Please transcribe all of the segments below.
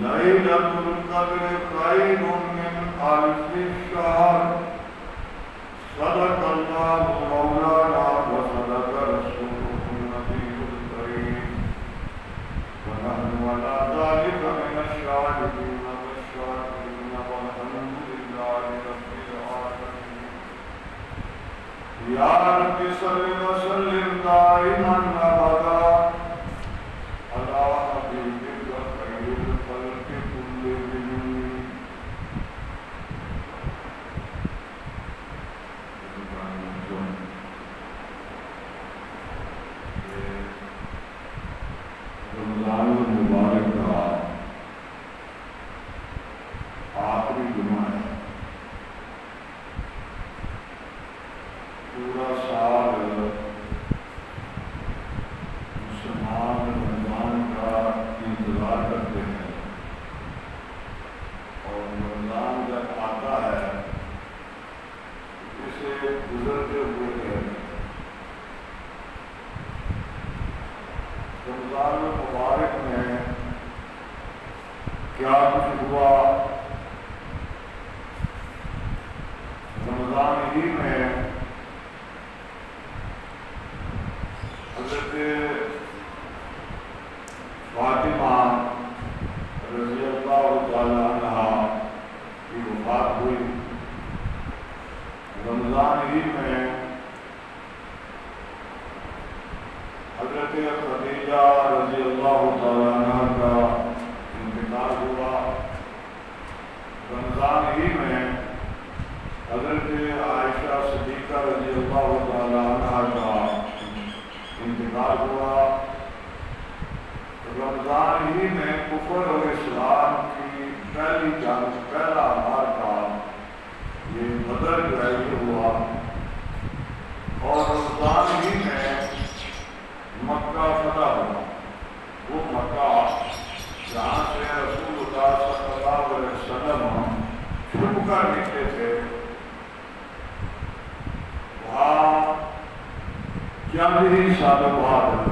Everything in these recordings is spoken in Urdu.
ليلة القدر خير من ألف شهر صدق الله مولانا وصدق رسوله النبي الكريم ونحن على ذلك من الشاهدين والشاكرين والحمد لله رب العالمين. يا رب صل وسلم دائما أبدا على حبيبك خير الخلق كلهم. رمضان المبارک کا آخری جمعہ ہے. پورا سال مسلمان رمضان کا انتظار کرتے ہیں اور رمضان جب آتا ہے اسے گزرتے ہوئے کہتے ہیں. رمضان المبارک میں کیا کچھ ہوا؟ رمضان ہی میں حضرت فاطمہ رضی اللہ تعالی عنہا کی وفات ہوئی. رمضان ہی میں حضرت خدیجہ رضی اللہ تعالی عنہ کا انتقال ہوا. رمضان ہی میں حضرت عائشہ صدیقہ رضی اللہ تعالی عنہ کا انتقال ہوا. رمضان ہی میں کفر اور اسلام کی پہلی جنگ، پہلا معرکہ یہ بدر جو ہے یہ ہوا. اور رمضان ہی میں مکہ فتح ہوا. وہ مکہ جہاں سے رسول اللہ صلی اللہ علیہ وسلم چھپ کر نکلے تھے، وہاں چند ہی سالوں بعد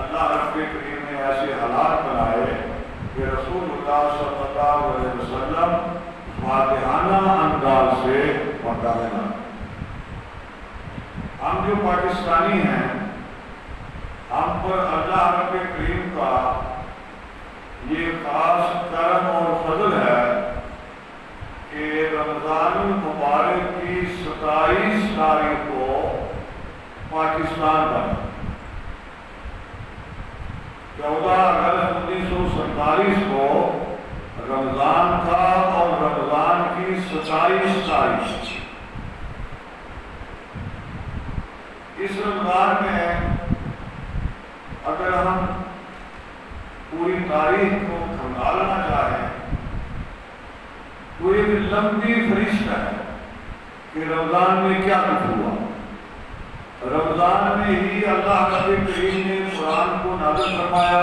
اللہ رب کریم نے ایسے حالات بنائے کہ رسول اللہ صلی اللہ علیہ وسلم فاتحانہ انداز سے مکہ میں نہ. ہم جو پاکستانی ہیں ہم پر اللہ رب کریم کا یہ خاص کرم اور فضل ہے کہ رمضان المبارک کی 27 تاریخ کو پاکستان بنا. 14 اگست 1947 کو رمضان تھا اور رمضان کی 27 تاریخ. اس رمضان میں اگر ہم پوری تاریخ کو کھنگالنا چاہیں تو ایک لمبی فہرست ہے کہ رمضان میں کیا کچھ ہوا. رمضان میں ہی اللہ رب کریم نے قرآن کو نازل فرمایا،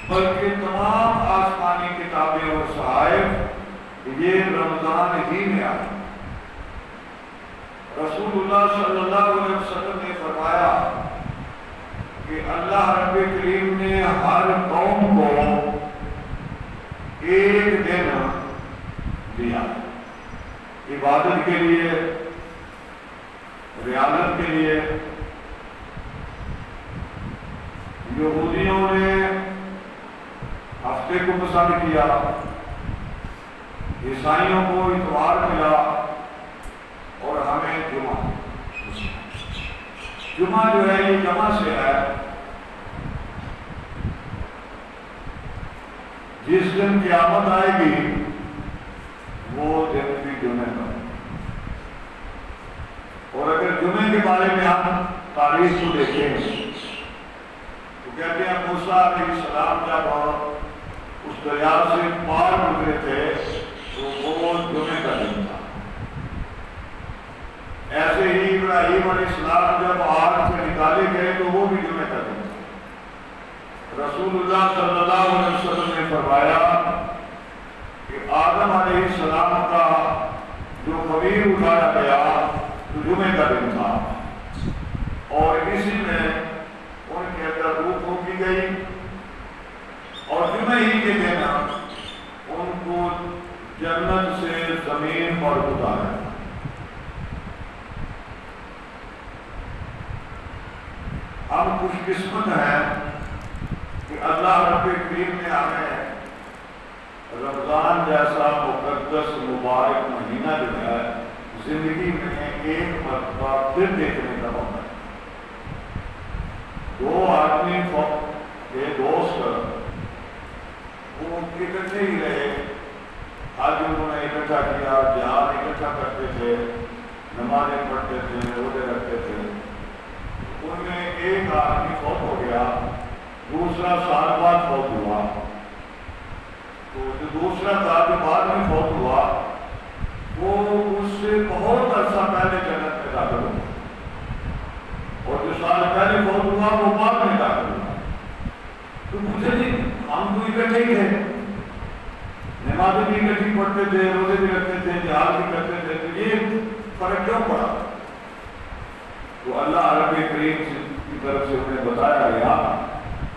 بلکہ تمام آسمانی کتابیں اور صحائف یہ رمضان ہی میں آئی. رسول اللہ صلی اللہ علیہ وسلم نے فرمایا کہ اللہ رب کریم نے ہر قوم کو ایک دن دیا عبادت کے لیے، ریاضت کے لیے. یہودیوں نے ہفتے کو پسند کیا، عیسائیوں کو اتوار ملا اور ہمیں جمعہ. جمعہ جو ہے یہ جمع سے ہے. جس دن قیامت آئے گی وہ دن بھی جمعے کا. اور اگر جمعے کے بارے میں ہم تاریخ کو دیکھیں تو کہتے ہیں موسیٰ علیہ السلام جب اس دریا سے پار گزرے تھے تو وہ جمعے کا دن تھا. ایسے ہی ابراہیم علیہ السلام جب آگ سے نکالے گئے تو وہ بھی جمعے کا دن تھا. رسول اللہ صلی اللہ علیہ وسلم نے فرمایا کہ آدم علیہ السلام کا جو خمیر اٹھایا گیا تو جمعے کا دن تھا اور اسی میں ان کے اندر روح پھونکی گئی اور جمعے نہیں کہ دینا ان کو جنت سے زمین پر اتارا۔ ہم خوش قسمت ہیں کہ اللہ رب کریم نے ہمیں رمضان جیسا مقدس مبارک مہینہ جو ہے زندگی میں ایک مرتبہ پھر دیکھنے کا موقع ہے۔ دو آدمی کے دوست وہ اکٹھے ہی رہے، آج انہوں نے اکٹھا کیا، جہاد اکٹھا کرتے تھے، نمازیں پڑھتے تھے، روزے رکھتے تھے۔ ان میں ایک آدمی فوت ہو گیا، دوسرا سال بعد فوت ہوا۔ تو جو دوسرا سال کے بعد میں فوت ہوا وہ اس سے بہت عرصہ پہلے جنت میں داخل ہوا، اور جو سال پہلے فوت ہوا وہ بعد میں داخل ہوا۔ تو مجھے نہیں، ہم تو اکٹھے ہی تھے، نمازیں بھی اکٹھی پڑھتے تھے، روزے بھی رکھتے تھے، جہاد بھی کرتے تھے، تو یہ فرق کیوں پڑا؟ تو اللہ رب کریم کی طرف سے انہیں بتایا گیا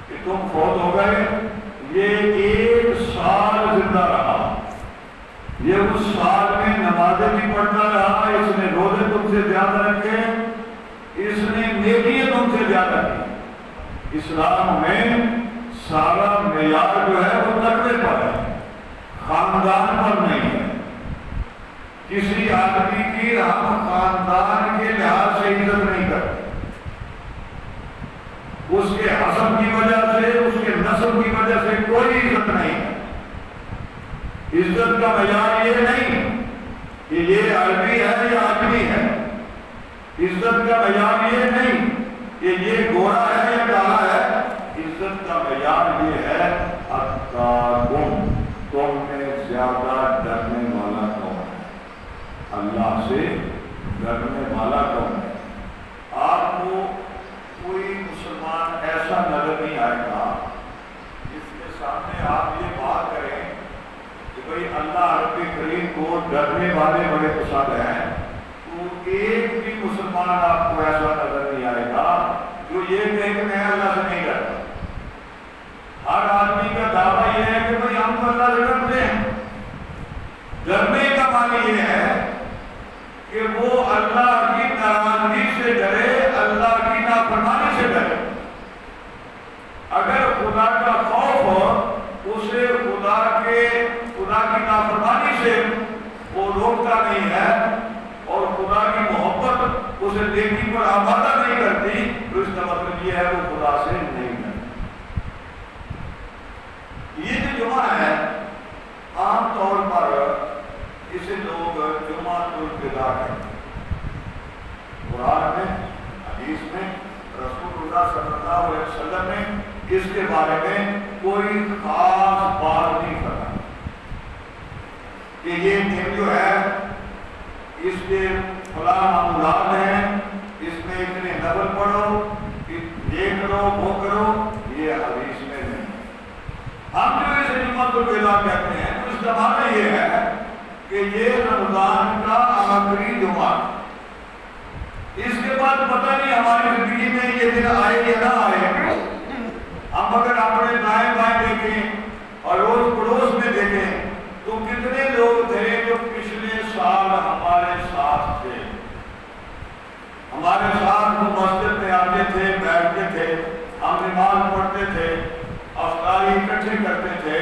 کہ تم فوت ہو گئے، یہ ایک سال زندہ رہا، یہ اس سال میں نمازیں بھی پڑھتا رہا، اس نے روزے تم سے زیادہ رکھے، اس نے نیکیاں تم سے زیادہ کی۔ اسلام میں سارا معیار جو ہے وہ تقوی پر ہے، خاندان پر نہیں ہے۔ کسی آدمی کی ہم خاندان کے لحاظ سے عزت نہیں کرتے، اس کے حسب کی وجہ سے، اس کے نسب کی وجہ سے کوئی عزت نہیں ہے۔ عزت کا معیار یہ نہیں کہ یہ عربی ہے یا آدمی ہے، عزت کا معیار یہ نہیں کہ یہ گورا ہے یا کالا ہے، عزت کا معیار یہ ہے اتقاکم، تم میں زیادہ ڈرنے والا کون ہے، اللہ سے ڈرنے والا کون ہے۔ آپ کو کوئی مسلمان ایسا نظر نہیں آئے گا جس کے سامنے آپ یہ بات کریں کہ بھئی اللہ رب کریم کو ڈرنے والے بڑے پسند ہیں، تو ایک بھی مسلمان آپ کو ایسا نظر نہیں آئے گا جو یہ کہے کہ میں اللہ سے نہیں ڈرتا۔ ہر آدمی کا دعویٰ یہ ہے کہ بھئی ہم تو اللہ سے ڈرتے ہیں۔ ڈرنے کا معنی یہ ہے کہ وہ اللہ کی ناراضگی سے ڈرے، اللہ کی نافرمانی سے ڈرے۔ اگر خدا کا خوف ہو اسے خدا کی نافرمانی سے وہ روکتا نہیں ہے، اور خدا کی محبت اسے نیکی پر آمادہ نہیں کرتی، تو اس کا مطلب یہ ہے وہ خدا سے نہیں ڈرتا۔ یہ جو جمعہ ہے عام طور پر اسے لوگ جمعۃ الوداع کہتے ہیں۔ قرآن میں، حدیث میں، رسول اللہ صلی اللہ علیہ وسلم نے اس کے بارے میں کوئی خاص بات نہیں کرا کہ یہ دن جو ہے اس کے فلاں معمولات ہیں، اس میں اتنے نفل پڑھو، یہ کرو وہ کرو، یہ حدیث میں نہیں۔ ہم جو اسے جمعۃ الوداع کہتے ہیں تو اس کا معنی یہ ہے کہ یہ رمضان کا آخری جمعہ، اس کے بعد پتہ نہیں ہماری زندگی میں یہ دن آئے یا نہ آئے۔ ہم اگر اپنے دائیں بائیں دیکھیں اور روز پڑوس میں دیکھیں تو کتنے لوگ تھے جو پچھلے سال ہمارے ساتھ تھے، ہمارے ساتھ وہ مسجد میں آتے تھے، بیٹھتے تھے، ہم نماز پڑھتے تھے، افطاری اکٹھے کرتے تھے،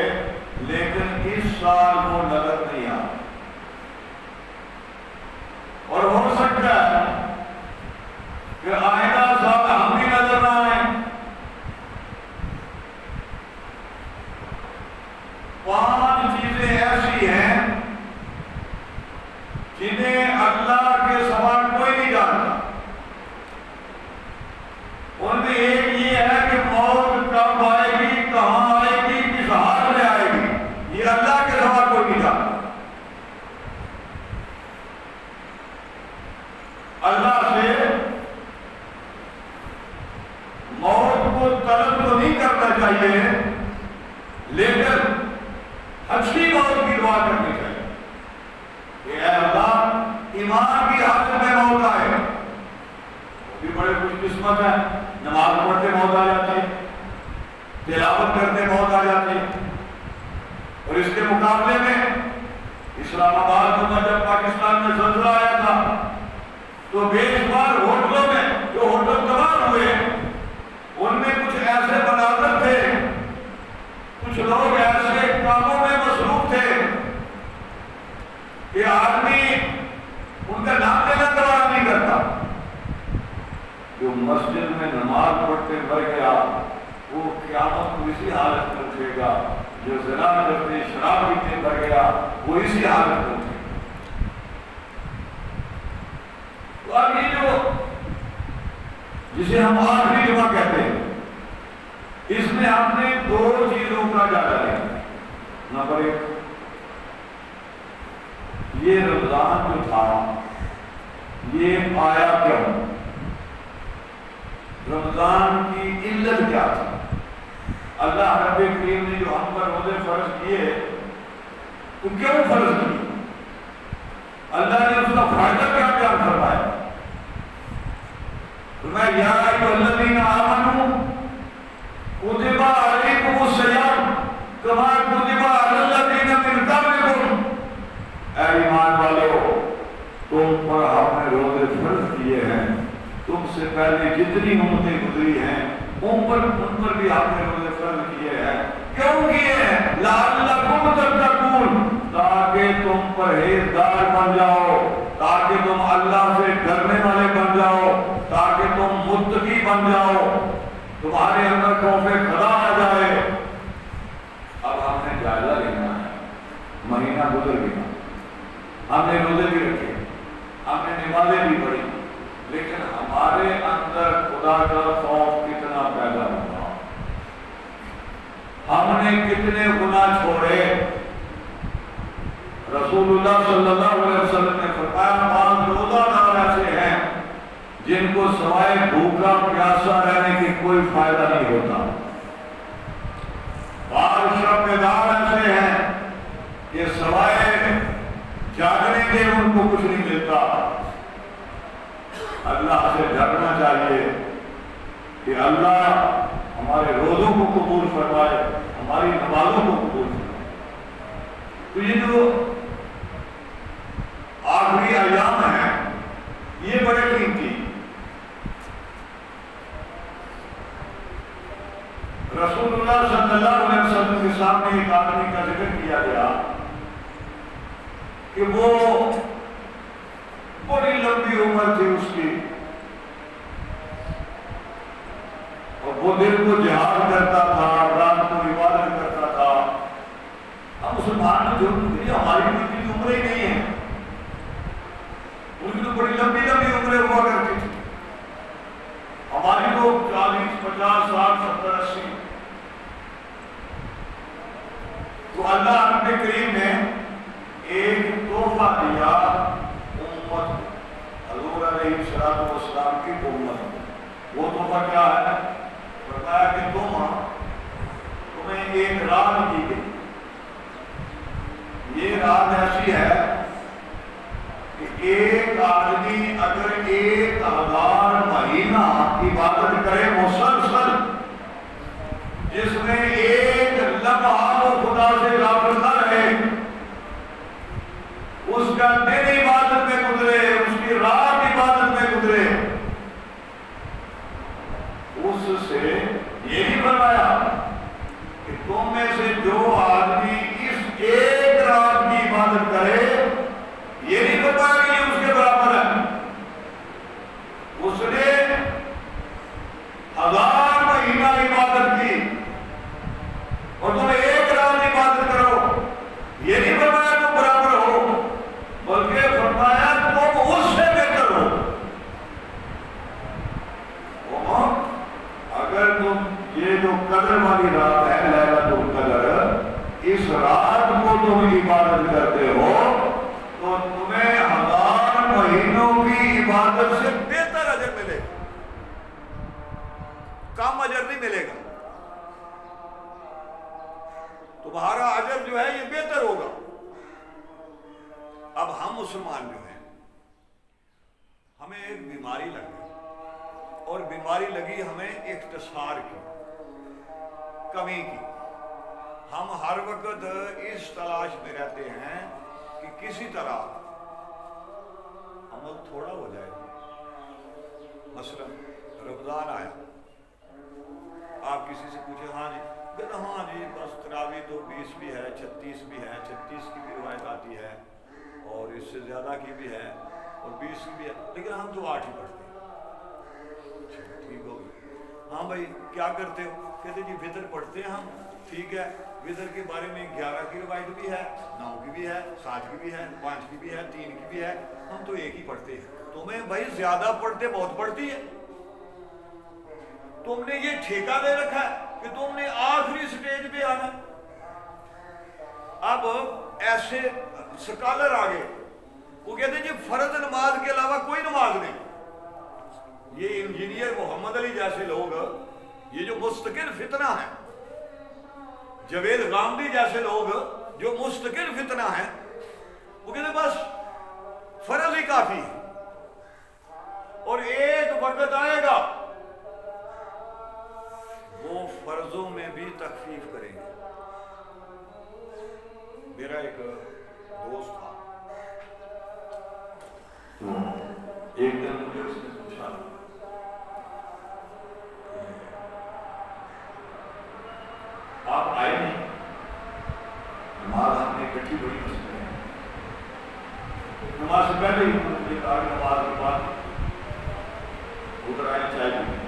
لیکن اس سال وہ نظر نہیں آ۔ اور ہو سکتا ہے کہ آئندہ سال ہم بھی نظر نہ آئیں۔ 5 چیزیں ایسی ہیں جنہیں اللہ کے سوا کوئی نہیں جانتا۔ ان میں ایک یہ ہے کہ موت کب آئے گی، کہاں آئے گی، کس حال میں آئے گی، یہ اللہ کے سوا کوئی نہیں جانتا۔ اللہ سے موت کو طلب تو نہیں کرنا چاہیے، لیکن اچھی موت کی دعا کرنی چاہیے کہ اے اللہ ایمان کی حالت میں موت آئے۔ وہ بھی بڑے خوش قسمت ہیں، نماز پڑھتے موت آ جاتی ہے، تلاوت کرتے موت آ جاتی ہے، اور اس کے مقابلے میں اسلام آباد میں جب پاکستان میں زلزلہ آیا تھا تو بے شمار ہوٹلوں میں جو ہوٹل تباہ ہوئے ان میں کچھ ایسے مناظر تھے، کچھ لوگ ایسے کاموں میں مصروف تھے کہ آدمی ان کا نام لینا گوارا نہیں کرتا۔ جو مسجد میں نماز پڑھتے مر گیا وہ قیامت کو اسی حالت میں اٹھے گا، جو زنا کرتے شراب پیتے مر گیا وہ اسی حالت میں اٹھے گا۔ تو اب یہ جو جسے ہم آخری جمعہ کہتے ہیں، اس میں ہم نے دو چیزوں کا جائزہ لیا۔ نمبر ایک، یہ رمضان جو تھا یہ آیا کیوں، رمضان کی علت کیا تھی، اللہ رب کریم نے جو ہم پر روزے فرض کیے تو کیوں فرض کیے، اللہ نے اس کا فائدہ کیا کیا فرمایا۔ فرمایا یا ایھا الذین آمنوا کتب علیکم الصیام کما کتب علی الذین من قبلکم، اے ایمان والو تم پر ہم نے روزے فرض کیے ہیں، تم سے پہلے جتنی امتیں گزری ہیں ان پر بھی ہم نے روزے فرض کیے ہیں۔ کیوں کیے ہیں؟ لعلکم تتقون، تاکہ تم پرہیزگار بن جاؤ، تاکہ تم اللہ سے ڈرنے والے بن جاؤ، تاکہ تم متقی بن جاؤ، تمہارے اندر خوف خدا آ جائے۔ اب ہم نے جائزہ لینا ہے، مہینہ گزر گیا، ہم نے روزے بھی رکھے، ہم نے نمازیں بھی پڑھی، لیکن ہمارے اندر خدا کا خوف کتنا پیدا ہوا، ہم نے کتنے گناہ چھوڑے۔ رسول اللہ صلی اللہ علیہ وسلم نے فرمایا 5 روزہ دار ایسے ہیں جن کو سوائے بھوکا پیاسا رہنے کی کوئی فائدہ نہیں ہوتا، 5 شب دار ایسے ہیں کہ سوائے جاگنے کے ان کو کچھ نہیں ملتا۔ اللہ سے ڈرنا چاہیے کہ اللہ ہمارے روزوں کو قبول فرمائے، ہماری نمازوں کو قبول فرمائے۔ تو یہ جو آخری ایام ہیں یہ بڑے قیمتی، رسول اللہ صلی اللہ علیہ وسلم کے سامنے ایک آدمی کا ذکر کیا گیا کہ وہ بڑی لمبی عمر تھی اس کی، اور وہ دل کو جہاد کرتا تھا، رات کو عبادت کرتا تھا۔ ہم مسلمان جو ہماری بھی اتنی عمریں نہیں ہیں، ان کی تو بڑی لمبی لمبی عمریں ہوا کرتی تھی، ہماری تو 40 50 60 70 80۔ تو اللہ رب کریم نے ایک تحفہ دیا امت، حضور علیہ السلام کی امت۔ وہ تحفہ کیا ہے؟ فرمایا کہ تمہیں ایک رات دی گئی، یہ رات ایسی ہے کہ ایک آدمی اگر 1000 مہینہ عبادت کرے مسلسل، جس میں ایک لمحہ وہ خدا سے غافل نہ رہے، اس کا دن عبادت میں گزرے، اس کی رات عبادت میں گزرے، اس سے یہ نہیں فرمایا کہ تم میں سے جو آدمی اس ایک رات کی عبادت کرے، یہ نہیں فرمایا کہ یہ اس کے برابر ہے، اس نے 1000 مہینہ عبادت کی اور تم ایک رات عبادت کرو، یہ نہیں فرمایا تم برابر ہو، بلکہ فرمایا تم اس سے بہتر ہو۔ اگر تم یہ جو قدر والی رات ہے لیلۃ القدر، اس رات کو تم عبادت کرتے ہو تو تمہیں 1000 مہینوں کی عبادت سے بہتر اجر ملے گا، کم اجر نہیں ملے گا، تمہارا اجر جو ہے یہ بہتر ہوگا۔ اب ہم مسلمان جو ہیں، ہمیں ایک بیماری لگ گئی، اور بیماری لگی ہمیں اختصار کی، کمی کی، ہم ہر وقت اس تلاش میں رہتے ہیں کہ کسی طرح عمل تھوڑا ہو جائے. مثلا رمضان آیا, آپ کسی سے پوچھیں ہاں جی, کہتے ہاں جی بس تراویح تو 20 بھی ہے, 36 بھی ہے, 36 کی بھی روایت آتی ہے اور اس سے زیادہ کی بھی ہے اور 20 کی بھی ہے, لیکن ہم تو 8 ہی پڑھتے ہیں. ٹھیک ہوگی. ہاں بھائی کیا کرتے ہو؟ کہتے جی وتر پڑھتے ہیں ہم. ٹھیک ہے, وتر کے بارے میں 11 کی روایت بھی ہے, 9 کی بھی ہے, 7 کی بھی ہے, 5 کی بھی ہے, 3 کی بھی ہے, ہم تو ایک ہی پڑھتے ہیں. تمہیں بھائی زیادہ پڑھتے بہت پڑھتی ہے. تم نے یہ ٹھیکہ دے رکھا ہے کہ تم نے آخری سٹیج پہ آنا. اب ایسے سکالر آگے وہ کہتے ہیں جی فرض نماز کے علاوہ کوئی نماز نہیں. یہ انجینئر محمد علی جیسے لوگ, یہ جو مستقل فتنہ ہیں, جاوید غامدی جیسے لوگ جو مستقل فتنہ ہیں, وہ کہتے ہیں بس فرض ہی کافی ہے اور ایک وقت آئے گا وہ فرضوں میں بھی تخفیف کریں گے. میرا ایک دوست تھا, ایک دن مجھے اس نے پوچھا آپ آئے نہیں, نماز ہم نے اکٹھی بڑی مسئلہ ہے, نماز سے پہلے ہی مجھے کہا کہ نماز کے بعد ادھر آئے چائے پینے.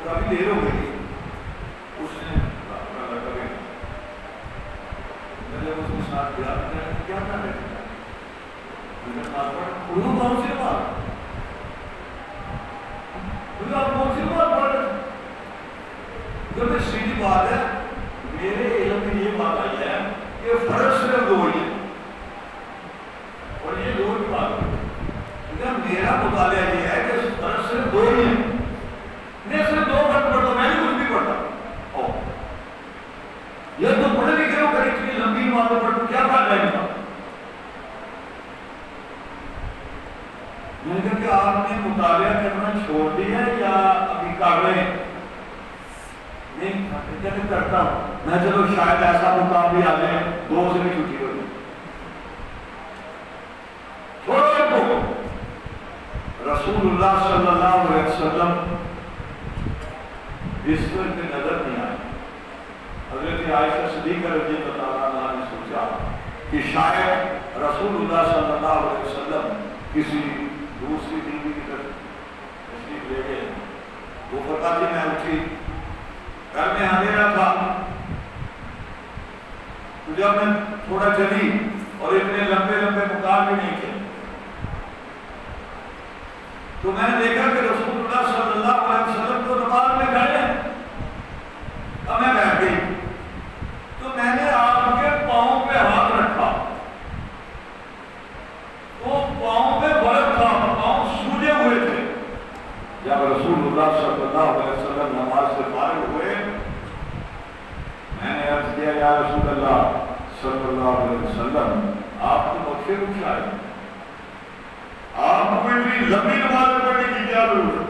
کافی دیر ہو گئی, اس نے اپنا لڑکا بھی میں نے اس کے ساتھ کیا کیا کر رہے ہیں, میں نے کہا اردو کون سی بات, مجھے آپ کون سی بات پڑھ رہے ہیں؟ کیونکہ سیدھی بات ہے, میرے علم میں یہ بات آئی ہے کہ فرض صرف 2 ہی ہے اور یہ 2 کی بات ہے. میرا مطالعہ یہ ہے کہ فرض صرف 2 ہی ہے. میں صرف 2 وقت پڑھتا ہوں, میں نہیں کچھ بھی پڑھتا. یہ تو پڑھے لکھے ہو کر اتنی لمبی نمازیں پڑھتے کیا فائدہ ہے ان کا؟ میں نے کہا کہ آپ نے مطالعہ کرنا چھوڑ دیا یا ابھی کر رہے ہیں؟ نہیں کہتے کرتا ہوں. میں چلو شاید ایسا مقام بھی آ جائے 2 سے بھی چھٹی ہو جائے. چھوڑو رسول اللہ صلی اللہ علیہ وسلم بستر پہ نظر نہیں آئی. حضرت عائشہ صدیقہ رضی اللہ عنہا نے سوچا کہ شاید رسول اللہ صلی اللہ علیہ وسلم کسی دوسری بیوی کی طرف تشریف لے گئے. وہ فرماتی میں اٹھی, گھر میں اندھیرا تھا, تو جب میں تھوڑا چلی اور اتنے لمبے لمبے مقام بھی نہیں تھے تو میں نے دیکھا کہ رسول اللہ صلی اللہ علیہ وسلم تو نماز میں کھڑے ہیں. اب میں بیٹھ گئی تو میں نے آپ کے پاؤں پہ ہاتھ رکھا, وہ پاؤں پہ برف تھا, پاؤں سوجے ہوئے تھے. جب رسول اللہ صلی اللہ علیہ وسلم نماز سے فارغ ہوئے, میں نے عرض کیا یا رسول اللہ صلی اللہ علیہ وسلم آپ تو بخشے کچھ آئے, آپ کو اتنی لمبی نماز پڑھنے کی کیا ضرورت؟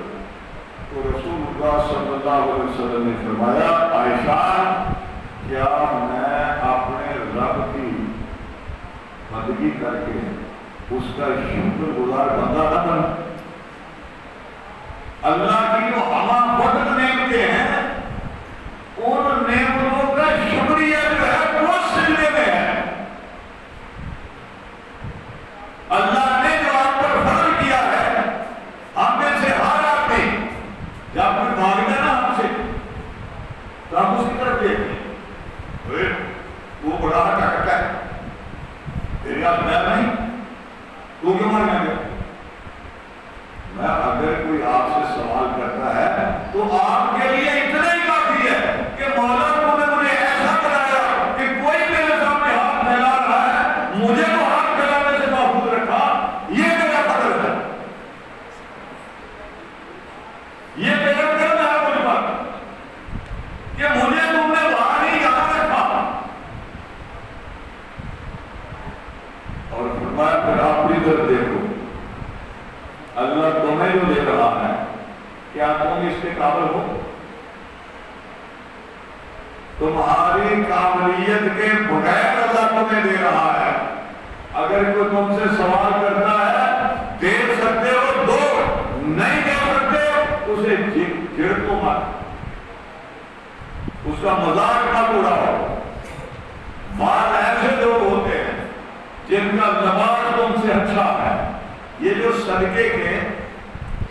تو رسول اللہ صلی اللہ علیہ وسلم نے فرمایا عائشہ کیا میں اپنے رب کی بندگی کر کے اس کا شکر گزار بندہ نہ بنوں؟ اللہ کی جو ہمہ وقت نعمتیں ہیں ان نعمتوں کا شکریہ جو ہے وہ سجدے میں ہے. اللہ نے جو آپ پر فضل کیا ہے, ہم میں سے ہر آدمی جب کوئی بھاگ جائے نا ہم سے تو ہم اس کی طرف دیکھتے ہیں, وہ بڑا ہٹا ہے تیری آپ میں نہیں, تو کیوں مار گیا؟ میں اگر کوئی آپ سے سوال کرتا ہے تو آپ تمہاری قابلیت کے بغیر اللہ تمہیں دے رہا ہے. اگر کوئی تم سے سوال کرتا ہے دے سکتے ہو دو, نہیں دے سکتے اسے جھڑ کو مت, اس کا مذاق مت اڑاؤ. بعض ایسے لوگ ہوتے ہیں جن کا لباس تم سے اچھا ہے. یہ جو صدقے کے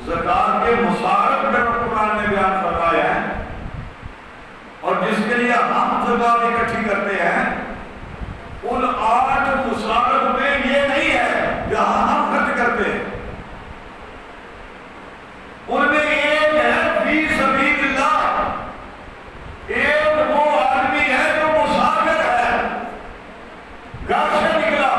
زکات کے مصارف میں قرآن نے بیان فرمایا ہے اور جس کے لیے ہم زکات اکٹھی کرتے ہیں, ان 8 مصارف میں یہ نہیں ہے جہاں ہم خرچ کرتے ہیں. ان میں ایک ہے فی سبیل اللہ, ایک وہ آدمی ہے جو مسافر ہے, گھر سے نکلا,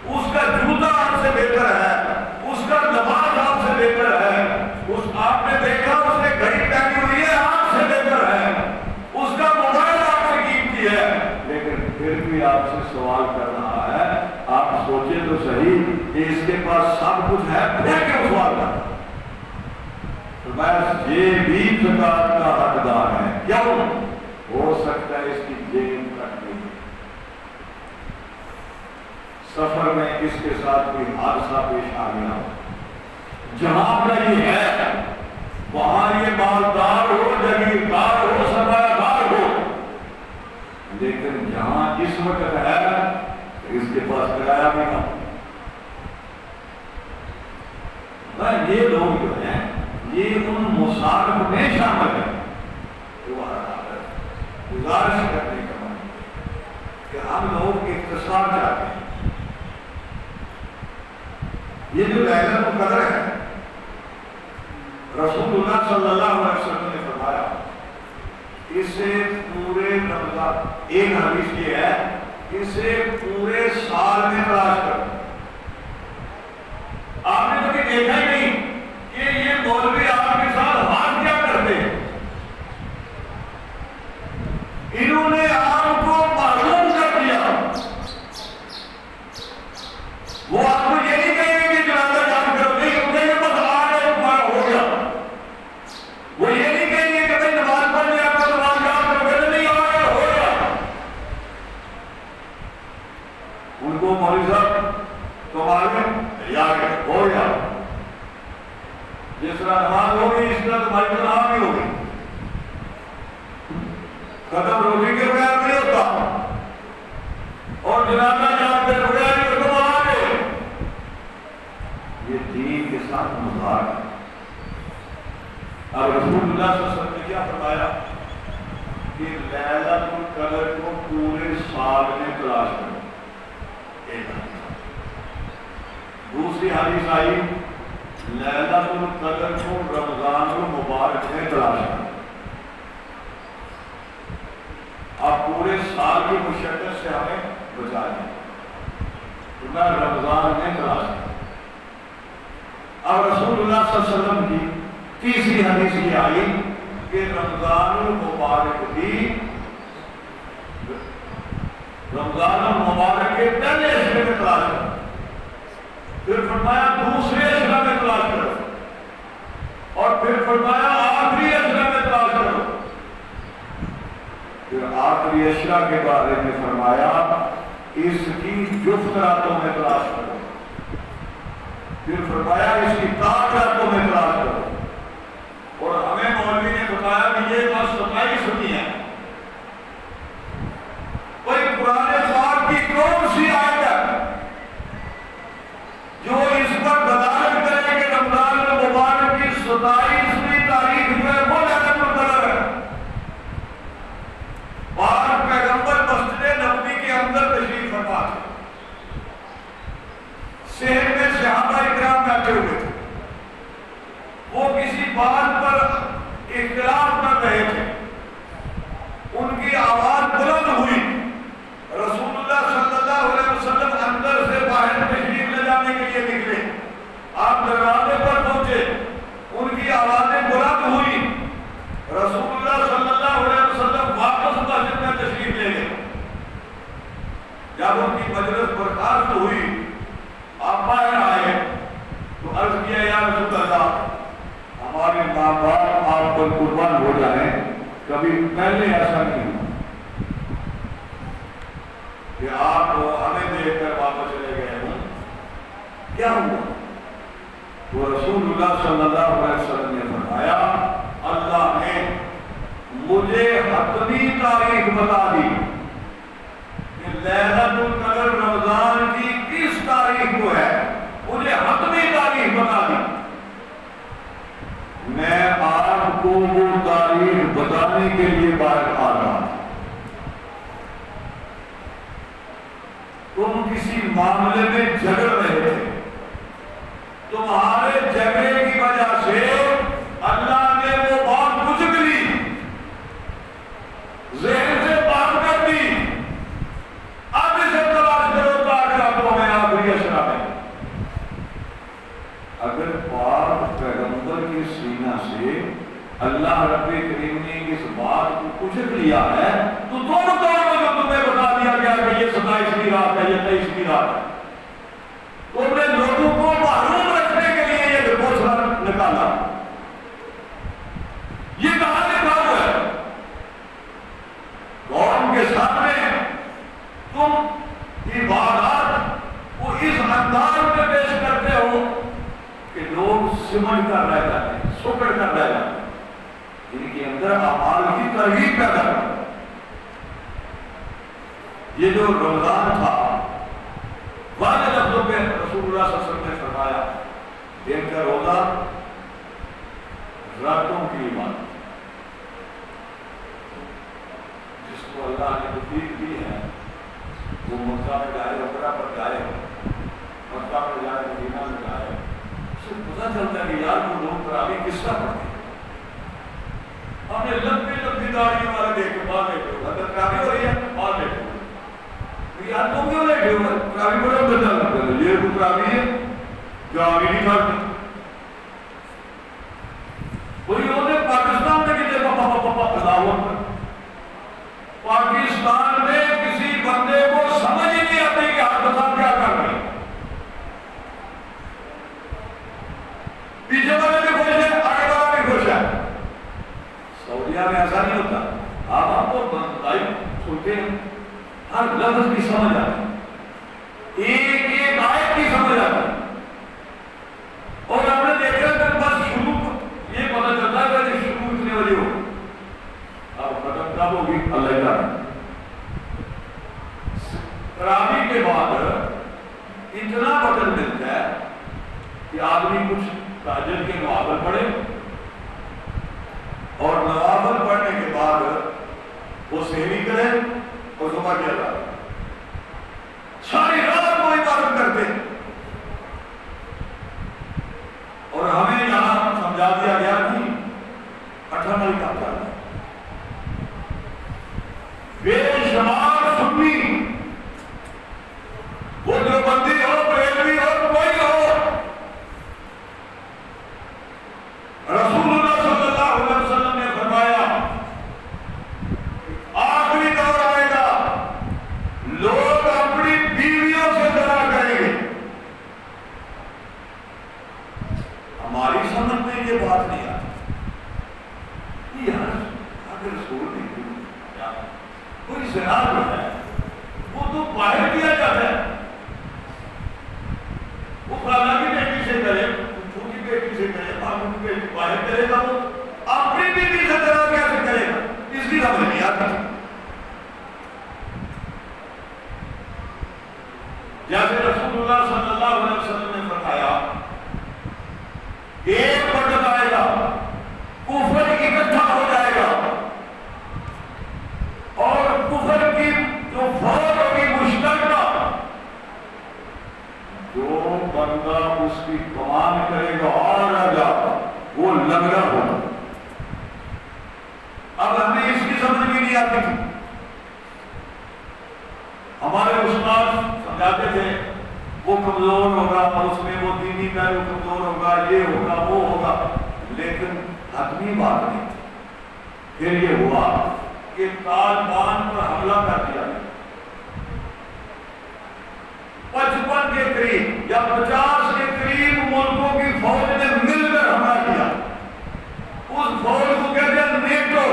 اس کا جوتا آپ سے بہتر ہے, اس کا لباس آپ سے بہتر ہے, اس آپ نے دیکھا اس نے گھڑی پہنی ہوئی ہے آپ سے بہتر ہے, اس کا موبائل آپ سے قیمتی ہے, لیکن پھر بھی آپ سے سوال کر رہا ہے. آپ سوچیں تو صحیح کہ اس کے پاس سب کچھ ہے پھر کیوں سوال کرتا ہے؟ بس یہ بھی زکات کا حقدار ہے. کیوں؟ ہو سکتا ہے اس کی جیب کٹ گئی, سفر میں اس کے ساتھ کوئی حادثہ پیش آ گیا, جہاں کا یہ ہے وہاں یہ مالدار ہو, جاگیردار ہو, سرمایہ دار ہو, لیکن جہاں اس وقت ہے اس کے پاس کرایہ بھی نہ ہو. یہ لوگ جو ہیں یہ ان مصارف میں شامل ہے. گزارش کرنے کا من کہ ہم لوگ اقتصاد چاہتے ہیں. یہ جو ليلۃ القدر ہے رسول اللہ صلی اللہ علیہ وسلم نے فرمایا اسے پورے رمضان, ایک حدیث یہ ہے اسے پورے سال میں تلاش کرو. آپ نے کبھی دیکھا ہی نہیں کہ یہ مولوی آپ کے ساتھ ہاتھ کیا کرتے ہیں. انہوں نے آپ کو معلوم کر دیا. وہ آپ کو یہ نہیں کہیں گے کہ جنازہ جان کرو, نہیں کہیں گے بس آ گئے تمہارا ہو گیا. وہ یہ نہیں کہیں گے کہ بھائی نماز پڑھنے آپ کو نماز یاد کرو, نہیں آ گیا ہو گیا. ان کو مولوی صاحب تمہارے یاد ہو گیا, جس طرح نماز ہوگی اس طرح تمہاری تنہا بھی ہوگی. ختم روٹی کے بغیر نہیں ہوتا اور جنازہ جان کے بغیر ہی تم آ گئے. یہ دین کے ساتھ مذاق ہے. اب رسول اللہ صلی اللہ علیہ وسلم نے کیا فرمایا کہ ليلۃ القدر کو پورے سال میں تلاش کرو. ایک دوسری حدیث آئی ليلۃ القدر کو رمضان المبارک میں تلاش کرو. آپ پورے سال کی مشقت سے ہمیں بچا دیں تو میں رمضان میں تلاش کروں. اب رسول اللہ صلی اللہ علیہ وسلم کی تیسری حدیث یہ آئی کہ رمضان المبارک بھی رمضان المبارک کے پہلے عشرے میں تلاش کرو. پھر فرمایا دوسرے عشرے میں تلاش کرو اور پھر فرمایا آخری عشرے میں تلاش کرو. پھر آخری عشرہ کے بارے میں فرمایا اس کی جفت راتوں میں تلاش کرو. پھر فرمایا اس کی تاک راتوں میں تلاش کرو. اور ہمیں مولوی نے بتایا کہ یہ بس 27 ہوتی ہے. کوئی قرآن پاک کی کون سی آیت ہے جو اس پر دلالت کرے کہ رمضان المبارک کی 27ویں تاریخ جو ہے وہ ليلۃ القدر ہے؟ پاک پیغمبر مسجد نبوی کے اندر تشریف فرما تھے, صحن میں صحابہ اکرام بیٹھے ہوئے تھے, وہ کسی بات پر اختلاف کر رہے تھے. ان کی آواز بلند ہوئی, رسول اللہ صلی اللہ علیہ وسلم اندر سے باہر تشریف لے جانے کے لیے نکلے. آپ دروازے پر پہنچے, ان کی آوازیں بلند ہوئی, رسول اللہ صلی اللہ علیہ وسلم واپس مسجد میں تشریف لے گئے. جب ان کی مجلس برخاست ہوئی آپ باہر آئے تو عرض کیا یا رسول اللہ ہمارے ماں باپ آپ پر قربان ہو جائیں, کبھی پہلے ایسا نہیں ہوا کہ آپ ہمیں دیکھ کر واپس چلے گئے ہوں. کیا ہوا؟ وہ رسول اللہ صلی اللہ علیہ وسلم نے فرمایا اللہ نے مجھے حتمی تاریخ بتا دی کہ لیلۃ القدر رمضان کی کس تاریخ کو ہے. مجھے حتمی تاریخ بتا دی. میں آپ کو وہ تاریخ بتانے کے لیے باہر آ رہا تھا. تم کسی معاملے میں جھگڑ رہے تھے. تمہارے جھگڑے کی وجہ سے اللہ نے وہ بات بجھک لی, ذہن سے باہر کر دی. اب اسے تلاش کرو تاکہ میں آخری اشرا میں. اگر پاک پیغمبر کے سینہ سے اللہ رب کریم نے اس بات کو کچھ لیا ہے تو دونوں طور میں جو تمہیں بتا دیا گیا کہ یہ 27 کی رات ہے, یہ 23 کی رات ہے, تم نے لوگوں کو محروم رکھنے کے لیے یہ گھوسلہ نکالا. یہ کہاں لکھا ہوا ہے؟ قوم کے سامنے تم عبادات کو اس انداز میں پیش کرتے ہو کہ لوگ سمجھ کر رہ جاتے ہیں, سکڑ کر رہ جاتے ہیں, ان کے اندر اعمال کی ترغیب پیدا کرتا. یہ جو رمضان تھا واضح لفظوں پہ رسول اللہ صلی اللہ علیہ وسلم نے فرمایا دن کا روزہ راتوں کی عبادت. جس کو اللہ نے توفیق دی ہے وہ مکہ میں جائے, عمرہ پر جائے, مکہ میں جائے, مدینہ میں جائے, اس سے پتہ چلتا ہے کہ یار وہ لوگ تراویح کس طرح پڑھتے ہیں. ہم نے لمبی لمبی داڑھی والے دیکھ کے بعد بیٹھے ہو, اگر تراویح ہو رہی ہے بعد بیٹھے ہو, یار تم کیوں بیٹھے ہو؟ تراویح بڑا بدل لگتا ہے. یہ تو تراویح ہے جو آگے نہیں کرتے. وہی ہوتے پاکستان میں کتنے پاکستان میں کسی بندے کو سمجھ ہی نہیں آتی کہ حادثہ کیا کر رہے ہیں. پیچھے والے بھی خوش ہے, آگے والا بھی خوش ہے. سعودیہ میں ایسا نہیں ہوتا. آپ کو بتائیں سنتے ہیں ہر لفظ کی سمجھ آتی ہے, ایک ایک آیت کی سمجھ آتی ہے. اور آپ نے دیکھا کہ بس شروع یہ پتہ چلتا ہے کہ شروع اتنے بجے ہو, اب ختم کب ہوگی اللہ کا. تراویح کے بعد اتنا وقت ملتا ہے کہ آدمی کچھ تہجد کے نوافل پڑھے اور نوافل پڑھنے کے بعد وہ سحری کرے اور صبح کیا جاتا ہے. ساری رات وہ عبادت کرتے اور ہمیں یہاں سمجھا دیا گیا کہ 18 کا چل ہے. بے شمار سنی, وہ دیوبندی ہو, بریلوی ہو, کوئی ہو, رسول اللہ صلی اللہ علیہ وسلم نے فرمایا آخری دور آئے گا لوگ اپنی بیویوں سے زنا کریں گے. ہماری سمجھ میں یہ بات نہیں آتی کہ یار اگر رسول نہیں کوئی زنا جو ہے وہ تو باہر کیا جاتا ہے. وہ فلاں کی بیٹی سے کرے, چھوٹی بیٹی سے کرے, باقی کی بیٹی باہر کرے گا, وہ اپنی بیوی سے زنا کیسے کرے گا؟ اس کی سمجھ نہیں آتی. جیسے رسول اللہ صلی اللہ علیہ وسلم نے فرمایا ایک وقت آئے گا کفر اکٹھا ہو جائے گا اور کفر کی جو فوج ہوگی مشترکہ, جو بندہ اس کی کمان کرے گا اور راجا وہ لنگڑا ہوگا. اب ہمیں اس کی سمجھ بھی نہیں آتی تھی. ہمارے استاد سمجھاتے تھے وہ کمزور ہوگا, اس میں وہ دینی پہلو کمزور ہوگا, یہ ہوگا, وہ ہوگا, لیکن حتمی بات نہیں. پھر یہ ہوا کہ طالبان پر حملہ کر دیا گیا. 55 کے قریب یا 50 کے قریب ملکوں کی فوج نے مل کر حملہ کیا. اس فوج کو کہتے ہیں نیٹو.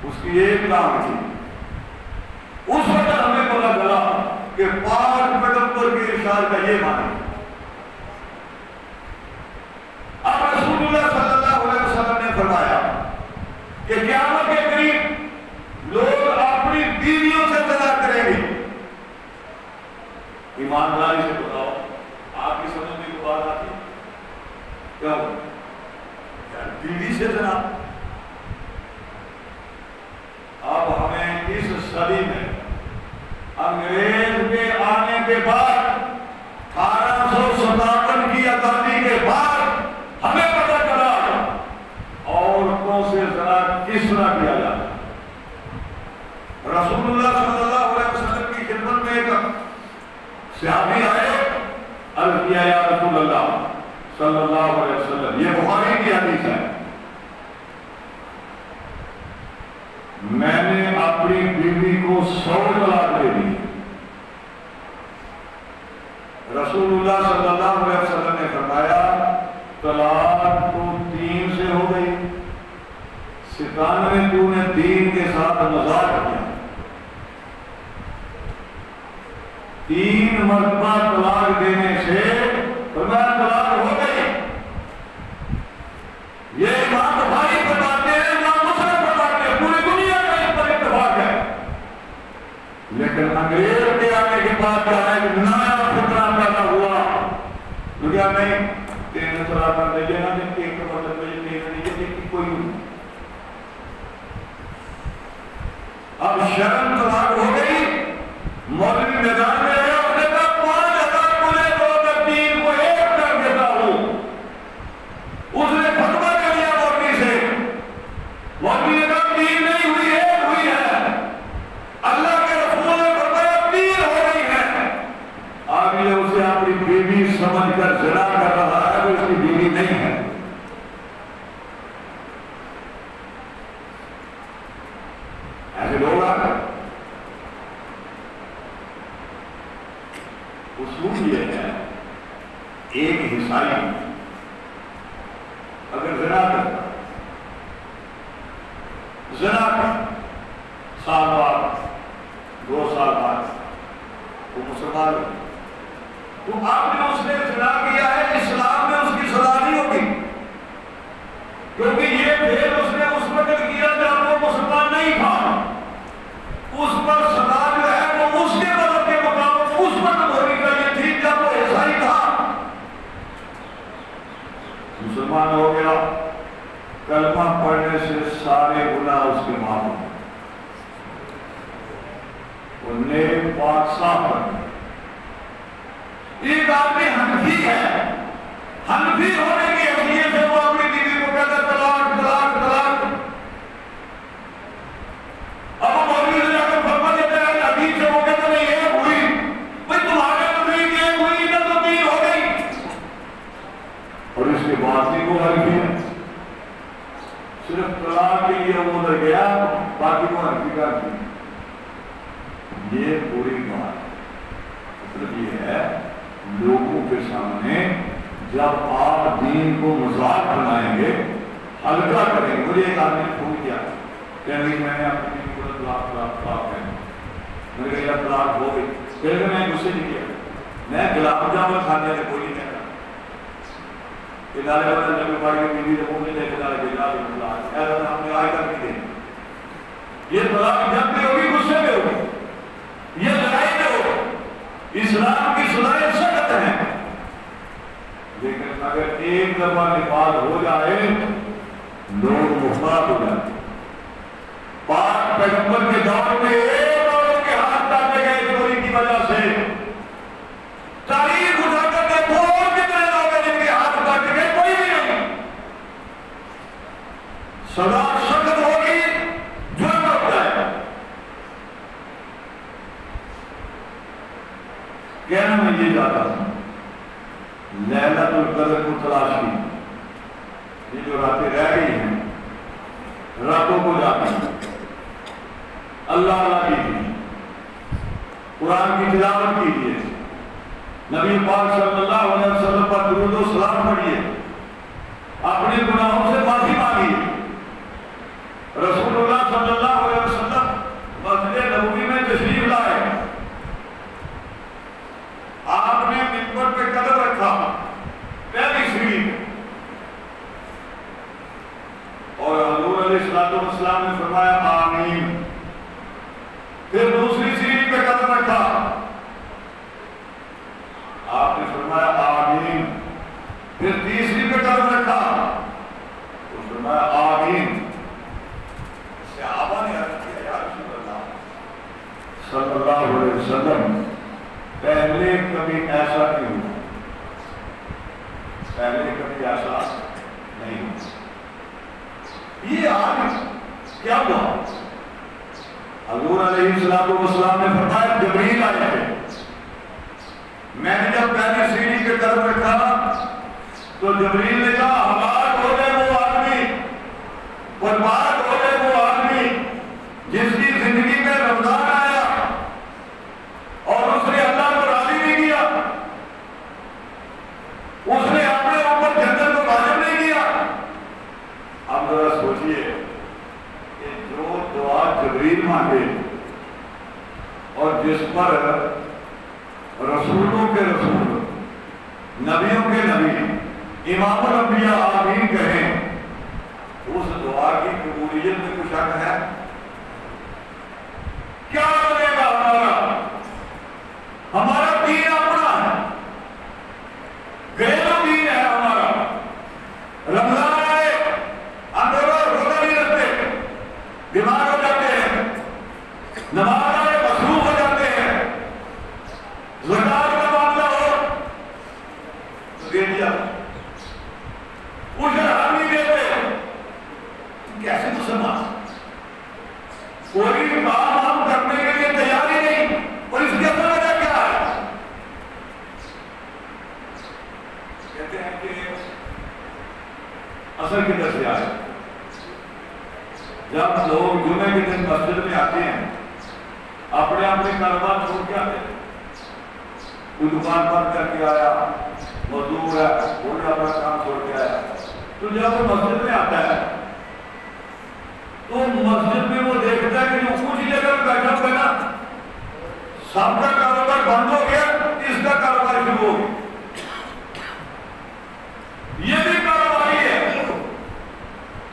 اس کی ایک نام تھی. اس وقت ہمیں پتا چلا کہ پاک پیغمبر کے ارشاد کا یہ معنی. اب رسول اللہ صلی اللہ علیہ وسلم نے فرمایا کہ قیامت کے قریب لوگ اپنی بیویوں سے طلاق کریں گے. ایمانداری سے بتاؤ, آپ کی سمجھ میں کوئی بات آتی ہے؟ کیا بیوی سے زنا؟ اب ہمیں اس صدی میں انگریز کے آنے کے بعد 1857 کی آزادی کے بعد ہمیں پتہ چلا عورتوں سے زنا کس طرح کیا جاتا. رسول اللہ صلی اللہ علیہ وسلم کی خدمت میں ایک صحابی آئے, عرض کیا یا رسول اللہ صلی اللہ علیہ وسلم, یہ بخاری کی حدیث ہے, میں نے اپنی بیوی کو 100 طلاق دے دی. رسول اللہ صلی اللہ علیہ وسلم نے فرمایا طلاق تو 3 سے ہو گئی, 97 تو نے دین کے ساتھ مذاق کیا. 3 مرتبہ طلاق دینے سے فرمایا طلاق ہو گئی. یہ امام بخاری فرماتے ہیں, امام مسلم فرماتے ہیں, پوری دنیا کا اس پر اتفاق ہے. لیکن انگریز کے آنے کے بعد کیا ہے کہ نیا فطرہ پیدا ہوا تو کیا نہیں 3 طلاق کر دیجیے نا, ایک کا مطلب نہیں کوئی نہیں. اب شرم طلاق ہو گئی, مولوی میدان میں آیا, اس نے کہا 5000 مجھے دو میں 3 کو 1 کر دیتا ہوں. اس نے فتویٰ کر لیا مولوی سے, مولوی نے کہا 3 نہیں ہوئی 1 ہوئی ہے. اللہ کے رسول نے فرمایا 3 ہو گئی ہے. آگے اسے اپنی بیوی سمجھ کر زنا کر رہا ہے, وہ اس کی بیوی نہیں ہے. ایسے لوگ آ کر اصول یہ ہے, ایک عیسائی اگر زنا کرتا, زنا کر سال بعد 2 سال بعد وہ مسلمان ہے, تو آپ نے اس نے زنا کیا ہے, اسلام میں اس کی سزا نہیں ہوگی, کیونکہ یہ پھر اس نے اس وقت کیا جب وہ مسلمان نہیں تھا. اس پر سزا جو ہے وہ اس کے مذہب کے مطابق اس وقت ہونی چاہیے تھی جب وہ عیسائی تھا. مسلمان ہو گیا, کلمہ پڑھنے سے سارے گناہ اس کے معاف ہو گئے, وہ نیک پاک صاف بن گئے. ایک آدمی حنفی ہے, حنفی ہونے کی حیثیت سے وہ اپنی بیوی کو کہتا ہے طلاق طلاق طلاق. اب وہ مولوی سے جا کر فتویٰ دیتا ہے, حدیث سے وہ کہتا ہے نہیں 1 ہوئی. بھئی تمہارے نزدیک 1 ہوئی نہ تو 3 ہو گئی. اور اس کے بعد بھی وہ حنفی ہے, صرف طلاق کے لیے وہ ادھر گیا, باقی وہ حنفی کا نہیں. یہ پوری بات مطلب یہ ہے, لوگوں کے سامنے جب آپ دین کو مذاق بنائیں گے, ہلکا کریں گے. مجھے ایک آدمی نے فون کیا, کہنے میں نے اپنی طلاق کہنا, میں نے کہا طلاق ہو گئی. پھر میں غصے نہیں کیا, میں گلاب جامن کھانے سے کوئی نہیں کہتا. ادارے والا جب پاڑی کی بیوی سے پوچھنے لے کے ادارے کے طلاق ایسا ہم نے آئے تک نہیں دیں. یہ طلاق جب بھی ہوگی غصے میں ہوگی, یہ لڑائی میں ہوگی. اسلام کی سزائیں سخت ہیں, لیکن اگر ایک دفعہ نفاذ ہو جائے لوگ محتاط ہو جاتے. پاک پیغمبر کے دور میں ایک عورت کے ہاتھ کاٹے گئے چوری کی وجہ سے. تاریخ اٹھا کر دیکھو کتنے لوگ ہیں جن کے ہاتھ کاٹے گئے, کوئی بھی نہیں. سزا سخت ہوگی, جرم ہو جائے. کہنا میں یہ چاہتا ہوں, لیلۃ القدر کو تلاش کی. یہ جو راتیں رہ گئی ہیں, راتوں کو جاتی ہیں, اللہ اللہ کیجیے, قرآن کی تلاوت کیجیے, نبی پاک صلی اللہ علیہ وسلم پر درود و سلام پڑھیے, اپنے گناہوں سے معافی مانگیے. رسول اللہ صلی اللہ علیہ وسلم مسجد نبوی میں تشریف لائے، آپ نے منبر پہ قدم رکھا پہلی سیڑھی پہ، اور حضور علیہ السلام نے فرمایا آمین۔ پھر دوسری سیڑھی پہ قدم رکھا، آپ نے فرمایا آمین۔ پھر تیسری پہ قدم رکھا تو فرمایا آمین۔ صحابہ نے عرض کیا یا رسول اللہ صلی اللہ علیہ وسلم پہلے کبھی ایسا نہیں ہوا، پہلے کبھی ایسا نہیں ہوا، یہ آج کیا ہوا؟ حضور علیہ السلام نے فرمایا جبریل آئے تھے، میں نے جب پہلی سیڑھی پہ قدم رکھا تو جبریل نے کہا ہلاک ہو جائے وہ آدمی، برباد ہو جائے وہ آدمی جس کی زندگی میں رمضان آیا اور اس نے اللہ کو راضی نہیں کیا، اس نے اپنے اوپر جنت کو واجب نہیں کیا۔ اب ذرا سوچئے کہ جو دعا جبریل مانگے اور جس پر رسولوں کے رسول، نبیوں کے نبی، امام الانبیاء آمین کہیں، اس دعا کی قبولیت میں کچھ شک ہے؟ کیا بنے گا ہمارا؟ ہمارا دین اپنا ہے، گھریلو دین ہے ہمارا۔ رمضان آئے اندر روزہ نہیں رکھتے، بیمار ہو جاتے ہیں، نماز آئے مصروف ہو جاتے ہیں، زکات کا معاملہ ہو تو دے دیا، اجر ہم نہیں دیتے۔ کیسے مسلمان؟ کوئی کام ہم کرنے کے لیے تیار ہی نہیں، اور اس کی اصل وجہ کیا ہے؟ کہتے ہیں کہ اصل کدھر سے آئے؟ جب لوگ جمعے کے دن مسجد میں آتے ہیں، اپنے اپنے کاروبار چھوڑ کے آتے ہیں، کوئی دکان بند کر کے آیا، مزدور ہے وہ بھی اپنا کام چھوڑ کے آیا، تو جب وہ مسجد میں آتا ہے تو مسجد میں وہ دیکھتا ہے کہ جو اونچی جگہ پہ بیٹھا ہوا ہے نا، سب کا کاروبار بند ہو گیا، اس کا کاروبار شروع ہو گیا۔ یہ بھی کاروباری ہے،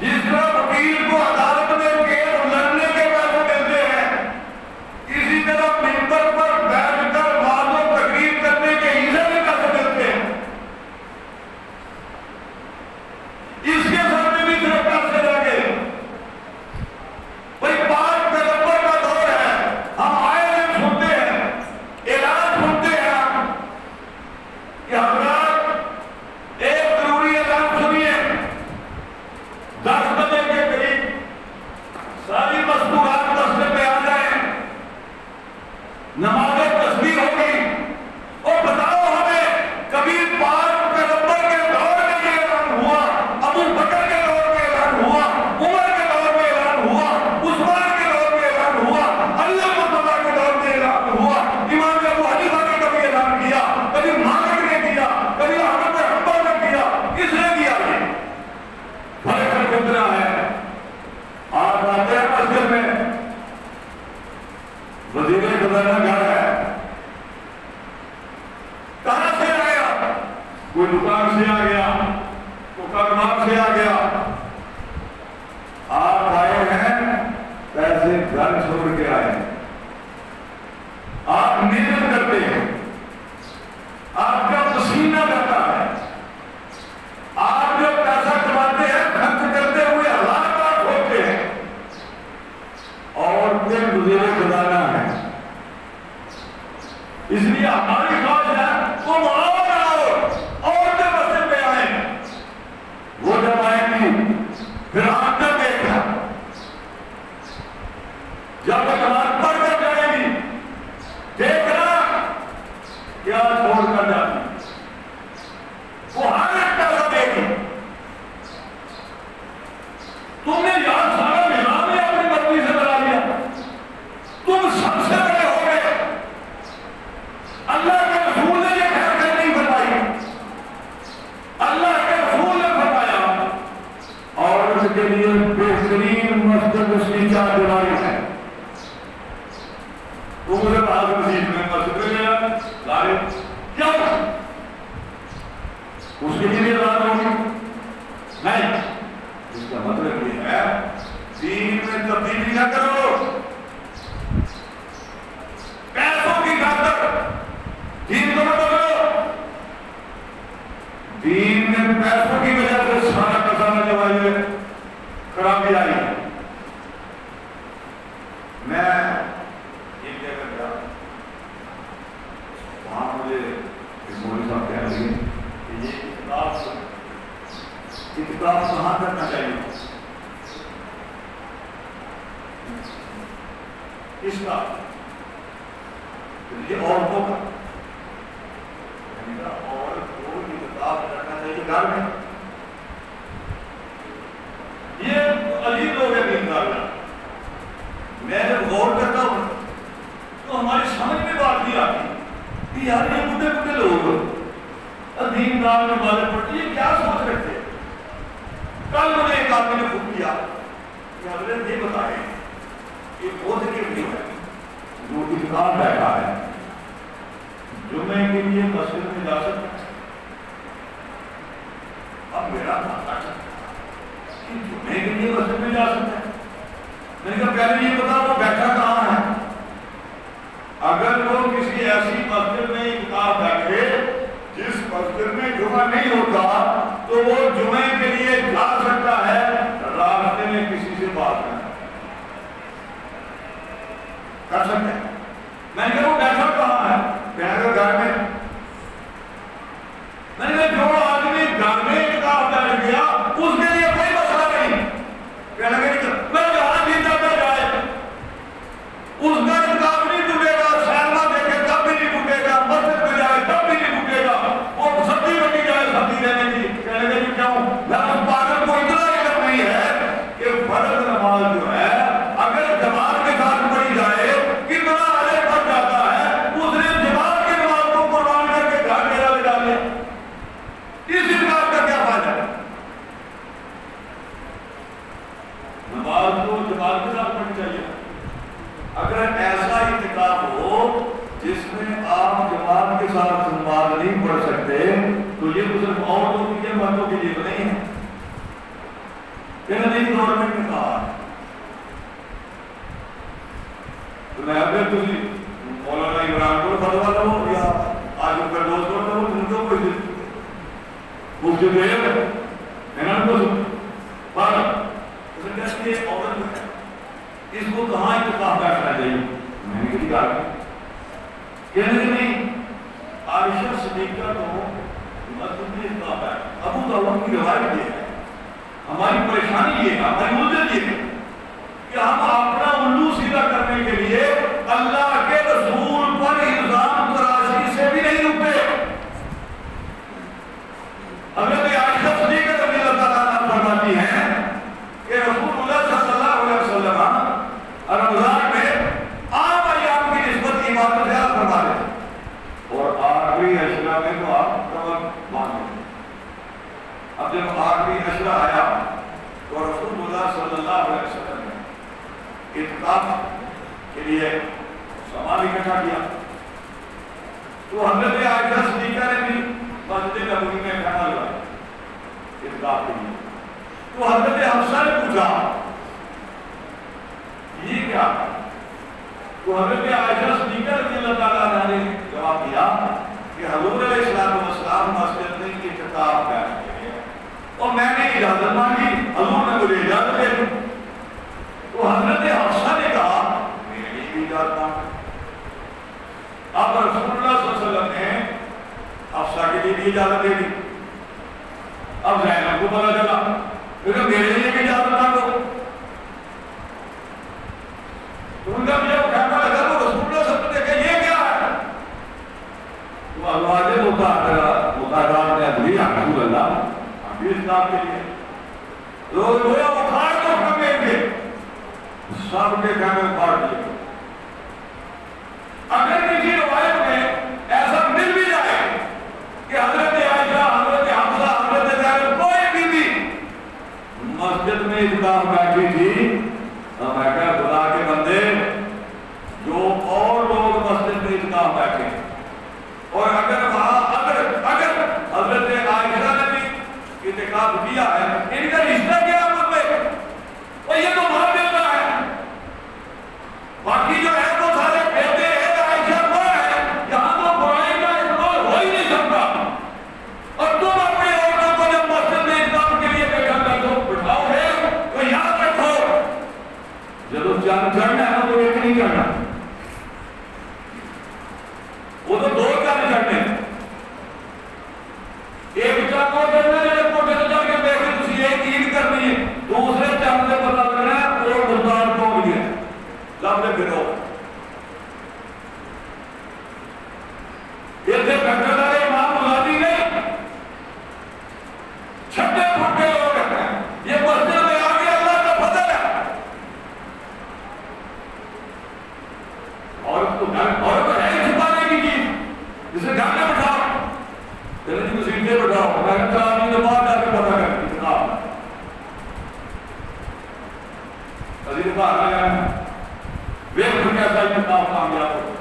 جس طرح وکیل کو عدالت میں کیس لڑنے کے پیسے ملتے ہیں، اسی طرح منبر پر بیٹھ کر وعظ و تقریر کرنے کے حصے میں پیسے ملتے ہیں۔ اس کے سر میں بھی صرف پیسے لگے۔ بھائی پاک پیغمبر کا دور ہے، ہم آئے دن سنتے ہیں، اعلان سنتے ہیں کہ حضرات ایک ضروری اعلان سنیے، 10 بجے کے قریب ساری مستورات مسجد میں آ جائیں، نماز تسبیح ہوگی، اور بتاؤ ہمیں کبھی پاک پیغمبر کے دور میں یہ اعلان ہوا، ابو بکر کے دور میں اعلان ہوا، عمر کے دور میں اعلان ہوا، عثمان کے دور میں اعلان ہوا، اللہ مصطفیٰ کے دور میں اعلان ہوا، امام ابو حنیفہ نے کبھی اعلان کیا، کبھی مالک نے کیا، کبھی احمد بن حنبل نے کیا، کس نے کیا؟ یہ فرق کتنا ہے؟ آپ آتے ہیں مسجد میں، وزیر خزانہ گھر ہے، کہاں سے آیا؟ کوئی دکان سے آ گیا، کوئی کاروبار سے آ گیا، آپ آئے ہیں پیسے گھر چھوڑ کے آئے ہیں، آپ محنت کرتے ہیں، آپ کا پسینہ کرتا ہے، آپ جو پیسہ کماتے ہیں خرچ کرتے ہوئے حالات ہوتے ہیں، اور پھر وزیر خزانہ ہے۔ اس لیے ہماری خواہش ہے تم اور جب مسجد میں آئیں، وہ جب آئیں گی پھر آپ نے دیکھا، جب نماز پڑھ کر جائے گی دیکھنا کیا چھوڑ کر جاتی، وہ ہر ایک پیسہ دے گی۔ تم نے یہاں سارا نظام ہی اپنی مرضی سے بنا لیا، تم سب سے بڑے ہو گئے، اللہ تبدیلی نہ کرو، پیسوں کی خاطر دین کو نہ بدلو۔ دین میں پیسوں کی وجہ سے سارا کسانہ جو ہے خرابی آئی۔ میں ایک جگہ گیا، وہاں مجھے مولوی صاحب کہہ رہے ہیں کہ یہ کتاب کہاں کرنا چاہیے، کس کا؟ یہ عورتوں کا، عورت کو یہ کتاب کرنا چاہیے گھر میں۔ یہ عجیب لوگ ہیں دیندار میں، میں جب غور کرتا ہوں تو ہماری سمجھ میں بات نہیں آتی کہ یار یہ بڑھے بڑھے لوگ دیندار میں والے پڑھتے یہ کیا سوچ رکھتے۔ کل مجھے ایک آدمی نے خود کیا کہ حضرت یہ بتائیں کہ وہ ذکر کیوں ہے جو افطار بیٹھا ہے جمعے کے لیے مسجد میں جا سکتا ہے؟ اب میرا ماننا چاہتا کہ جمعے کے لیے مسجد میں جا سکتا ہے۔ میں نے کہا پہلے یہ بتا وہ بیٹھا کہاں ہے؟ اگر وہ کسی ایسی مسجد میں افطار بیٹھے جس مسجد میں جمعہ نہیں ہوتا تو وہ جمعے کے لیے جا سکتا ہے، راستے میں کسی سے بات کرنا کر سکتے ہیں۔ میں نے کہا وہ بیٹھا کہاں ہے؟ کہنے کا گھر میں۔ میں نے کہا جو آدمی گھر میں کتاب بیٹھ گیا اس کے لیے کوئی مسئلہ نہیں۔ کہنے لگے میں جہاں بھی جاتا جائے اس کا کتاب نہیں ٹوٹے گا، سینما دیکھے تب بھی نہیں ٹوٹے گا، مسجد میں جائے تب بھی نہیں ٹوٹے گا، اور سبزی بنی جائے سبزی لینے کی۔ کہنے لگے کہ کیوں؟ میں اس پاگل کو اتنا علم نہیں ہے کہ فرض نماز جو ہے اگر جماعت کے ساتھ پڑھی جائے کتنا اجر بڑھ جاتا ہے، اس نے جماعت کی نماز کو قربان کر کے گھر میرا لے ڈالے، اس انکار کا کیا فائدہ ہے؟ نماز کو جماعت کے ساتھ پڑھنی چاہیے۔ اگر ایسا اتفاق ہو جس میں آپ جماعت کے ساتھ نماز نہیں پڑھ سکتے تو یہ صرف عورتوں کے لیے مردوں کے لیے تو نہیں ہے۔ کہ نہیں گورنمنٹ نے کہا تو میں اگر تھی مولانا عمران کو فتوا دو یا آج کر دوست کو دو ان کو کوئی مفتی دے میں نے کو پر اس نے کہا کہ عورت ہے اس کو کہاں اتفاق بیٹھنا چاہیے؟ میں نے کہا کہنے نہیں عائشہ صدیقہ کو مسجد میں اتفاق بیٹھا۔ ابو داؤد کی روایت یہ ہے، ہماری پریشانی یہ ہے، ہماری مدت یہ ہے کہ ہم اپنا الو سیدھا کرنے کے لیے اللہ کے رسول پر الزام تراشی سے بھی نہیں رکتے۔ حضرت عائشہ صدیقہ رضی اللہ تعالیٰ عنہا فرماتی ہیں کہ رسول اللہ صلی اللہ علیہ وسلم رمضان میں عام ایام کی نسبت عبادت زیادہ فرما دیتے اور آخری عشرہ میں تو آپ کمر باندھ دیتے۔ اب جب آخری عشرہ آیا تو رسول اللہ صلی اللہ علیہ وسلم نے اعتکاف کے لیے سامان اکٹھا کیا تو حضرت عائشہ صدیقہ نے بھی مسجد نبوی میں کھانا لگایا اعتکاف کے لیے۔ تو حضرت حفصہ نے پوچھا یہ کیا؟ تو حضرت عائشہ صدیقہ رضی اللہ تعالیٰ عنہ نے جواب دیا کہ حضور علیہ السلام مسجد میں اعتکاف بیٹھتے ہیں اور میں نے اجازت مانگی، حضور نے مجھے اجازت دے دی۔ تو حضرت حفصہ نے کہا میرے لیے بھی اجازت مانگی۔ اب رسول اللہ صلی اللہ علیہ وسلم نے حفصہ کے لیے بھی اجازت دے دی۔ اب زینب کو پتا چلا کہ میرے لیے بھی اجازت مانگو۔ تو ان کا بھی جب کہنا لگا تو رسول اللہ صلی اللہ علیہ وسلم نے کہا یہ کیا ہے؟ تو ازواج مطہرات نے ادھری رسول اللہ ابھی اس کام کے لیے لوگ گویا اکھاڑ کو پھینکیں گے، سب کے کہنے اکھاڑ دیے۔ اگر کسی روایت میں ایسا مل بھی جائے کہ حضرت عائشہ، حضرت حفصہ، حضرت زینب کوئی بھی مسجد میں اعتکاف بیٹھی تھی تو میں کہا خدا کے بندے جو اور لوگ مسجد میں اعتکاف بیٹھے اور اگر حضرت عائشہ نے بھی اعتکاف کیا ہے ان کا رشتہ کیا ہے؟ اور یہ تو مار دیتا ہے جو چاند چڑھنا ہے نا وہ ایک نہیں چڑھنا، وہ تو دو چاند چڑھنے ہیں. ایک چاند وہ چڑھنا ہے جب کوٹے تو چڑھ کے دیکھیں تسی ایک عید کرنی ہے، دوسرے چاند سے پتہ لگنا ہے وہ گلزار پہنچ گیا لب نے پھرو. یہ تھے گھنٹے دارے امام مزادی نہیں، چھٹے پھٹے لوگ ہیں. یہ مسجد میں آگے اللہ کا فضل ہے. اور تو ہے ہی چھپانے کی چیز، جسے گھر میں بٹھاؤ چلے جی مسیح سے بٹھاؤ، میں کہتا آدمی تو باہر جا کے پتہ کر کتنا عزیز باہر آ گیا ویک کیسا انتخاب کامیاب ہو.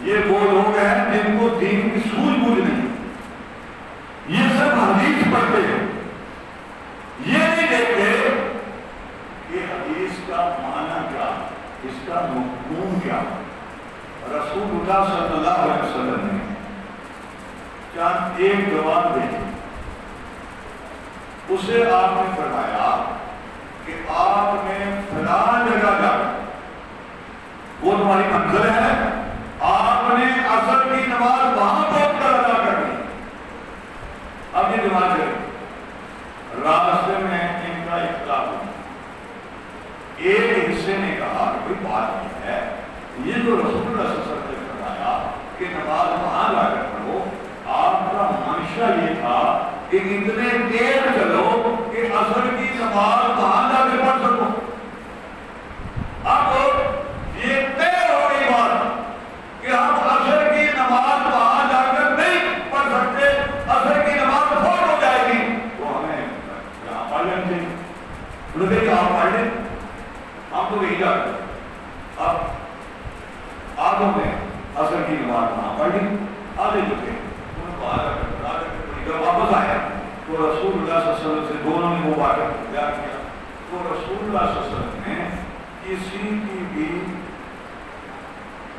یہ وہ لوگ ہیں جن کو دین کی سوجھ بوجھ نہیں، یہ سب حدیث پڑھتے ہیں، یہ نہیں دیکھتے کہ حدیث کا معنی کیا، اس کا مفہوم کیا. رسول اللہ صلی اللہ علیہ وسلم نے چند ایک جواب بھیجی، اسے آپ نے فرمایا کہ آپ نے فلاں جگہ جا وہ تمہاری منزل ہے، آپ نے عصر کی نماز وہاں پہنچ کر ادا کر دی. اب یہ نماز ہے، راستے میں ان کا اختلاف ہوا. ایک حصے نے کہا کہ کوئی بات نہیں ہے، یہ جو رسول اللہ صلی اللہ علیہ وسلم نے فرمایا کہ نماز وہاں جا کر پڑھو، آپ کا منشا یہ تھا کہ اتنے دیر چلو کہ عصر کی نماز وہاں جا کے پڑھ سکو. اب یہ طے ہو گئی بات کہ ہم عصر کی نماز وہاں جا کر نہیں پڑھ سکتے، عصر کی نماز فوت ہو جائے گی، تو ہمیں یہاں پڑھ لیں گے. انہوں نے کہا آپ پڑھ لیں، ہم تو نہیں جاتے. اب آدھوں نے عصر کی نماز وہاں پڑھ لی، آدھے جو تھے انہوں کو آدھا کر جب واپس آیا تو رسول اللہ صلی اللہ علیہ وسلم سے دونوں نے وہ واقعہ بیان کیا. تو رسول اللہ صلی اللہ علیہ وسلم نے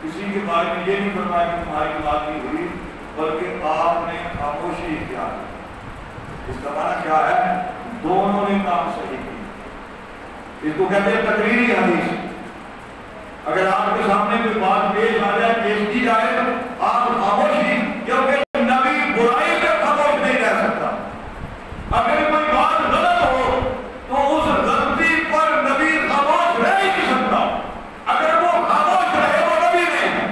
کسی کے بارے میں یہ نہیں فرمایا کہ تمہاری بات نہیں ہوئی، بلکہ آپ نے خاموشی کیا. اس کا معنی کیا ہے؟ دونوں نے کام صحیح کی. اس کو کہتے ہیں تقریری حدیث. اگر آپ کے سامنے کوئی بات پیش آ جائے، پیش کی جائے، آپ خاموشی، کیونکہ نبی برائی پہ خاموش نہیں رہ سکتا. اگر کوئی بات غلط ہو تو اس غلطی پر نبی خاموش رہ ہی نہیں سکتا. اگر وہ خاموش رہے وہ نبی نہیں ہے.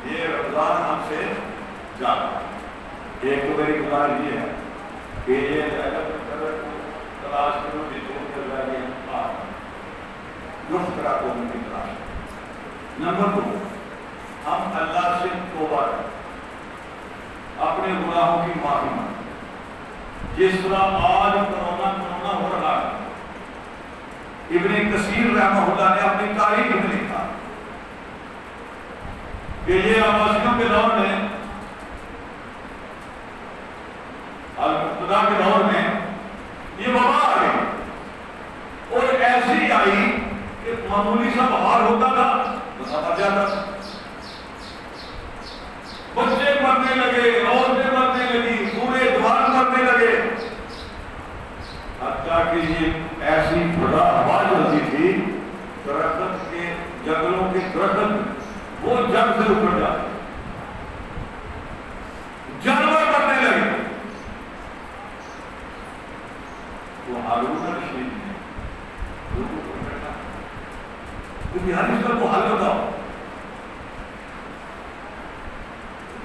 یہ رمضان ہم سے جاتا ہے. ایک تو میری گزارش یہ ہے کہ یہ تلاش کرو کہ جو کر رہا ہے لطف کرا کو ان کی تلاش. نمبر 2، ہم اللہ سے توبہ کریں، اپنے گناہوں کی معافی مانگیں. جس طرح آج کرونا ہو رہا ہے، ابن کثیر رحمہ اللہ نے اپنی تاریخ میں لکھا کہ یہ عباسیوں کے دور میں، الابتدا کے دور میں یہ وبا آ گئی اور ایسی آئی کہ معمولی سا بخار ہوتا تھا بس مر جاتا تھا. بچے مرنے لگے، عورتیں مرنے لگی، بوڑھے جوان مرنے لگے، حتیٰ کہ یہ ایسی بڑا ہوا چلتی تھی، درخت کے جنگلوں کے درخت وہ جنگ سے اکھڑ جاتے، جانور مرنے لگے. تو ہارون الرشید نے لوگوں کو بیٹھا کیونکہ ہر اس کا کو حل بتاؤ.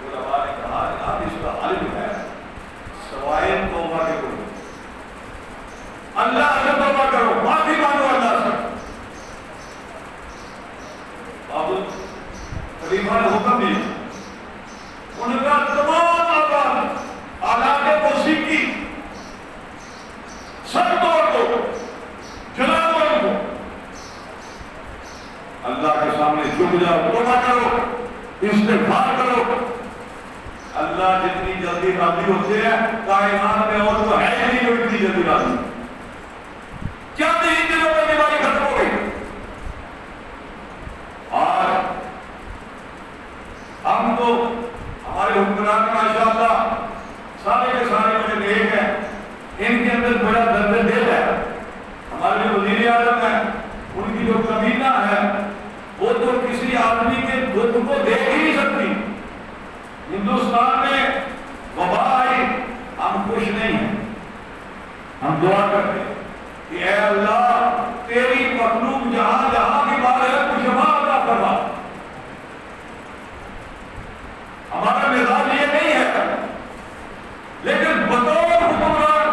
علماء نے کہا آپ اس کا حل جو ہے سوائے توبہ کے کرو، اللہ سے توبہ کرو، معافی مانگو اللہ سے. اب خلیفہ نے حکم دیا، ان کا تمام آلات موسیقی سب توڑ دو، جلا دو ان کو، اللہ کے سامنے جھک جاؤ، توبہ کرو، استغفار کرو. اللہ جتنی جلدی راضی ہوتے ہیں کائنات میں اور تو ہے ہی نہیں جو اتنی جلدی راضی. چند ہی دنوں میں بیماری ختم ہو گئی. آج ہم تو ہمارے حکمران ماشاءاللہ سارے کے سارے مجھے نیک ہیں، ان اندر بڑا درد دل ہے. ہمارے جو وزیر اعظم ہیں ان کی جو کابینہ ہے وہ تو کسی آدمی کے دکھ کو دیکھ ہی نہیں سکتی. ہندوستان میں وبا آئی, ہم خوش نہیں ہیں. ہم دعا کرتے ہیں کہ اے اللہ تیری مخلوق جہاں جہاں کی بات ہے تو شفا عطا فرما. ہمارا مزاج یہ نہیں ہے, لیکن بطور حکمران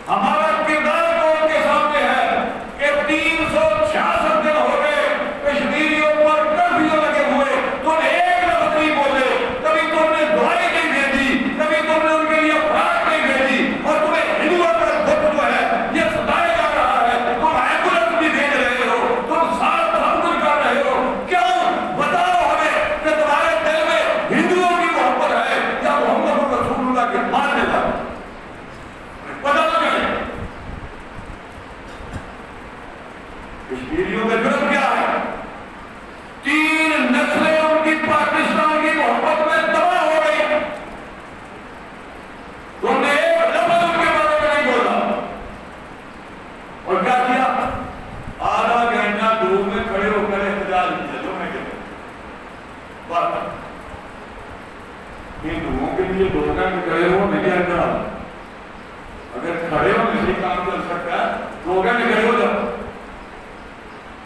ہمارا کردار تو ان کے سامنے ہے کہ 366 دن ہو گئے کشمیریوں پر کرفیو لگے ہوئے, تم ایک لفظ نہیں بولے. کبھی تم نے دعائیں نہیں بھیجی, کبھی تم نے ان کے لیے افراد نہیں بھیجی, اور تمہیں ہندوؤں کا خود جو ہے یہ ستایا جا رہا ہے. تم ایمبولینس بھی بھیج رہے ہو, تم ساتھ سب کچھ کر رہے ہو. کیوں بتاؤ ہمیں کہ تمہارے دل میں ہندوؤں کی محبت ہے یا محمد رسول اللہ کے ماننے والا پتہ نہ چلے. کشمیریوں کا جرم کیا ہے؟ 3 نسلیں ان کی پاکستان کی محبت میں تباہ ہو گئی. تم نے ایک لفظ ان کے بارے میں نہیں بولا, اور کیا کیا؟ آدھا گھنٹہ دھوپ میں کھڑے ہو کر احتجاج کیا. جو میں کہتا ہوں بات ہندوؤں کے لیے 2 گھنٹے کھڑے ہو میں کیا کرا. اگر کھڑے ہو کسی کام چل سکتا ہے 2 گھنٹے کھڑے ہو جاؤ.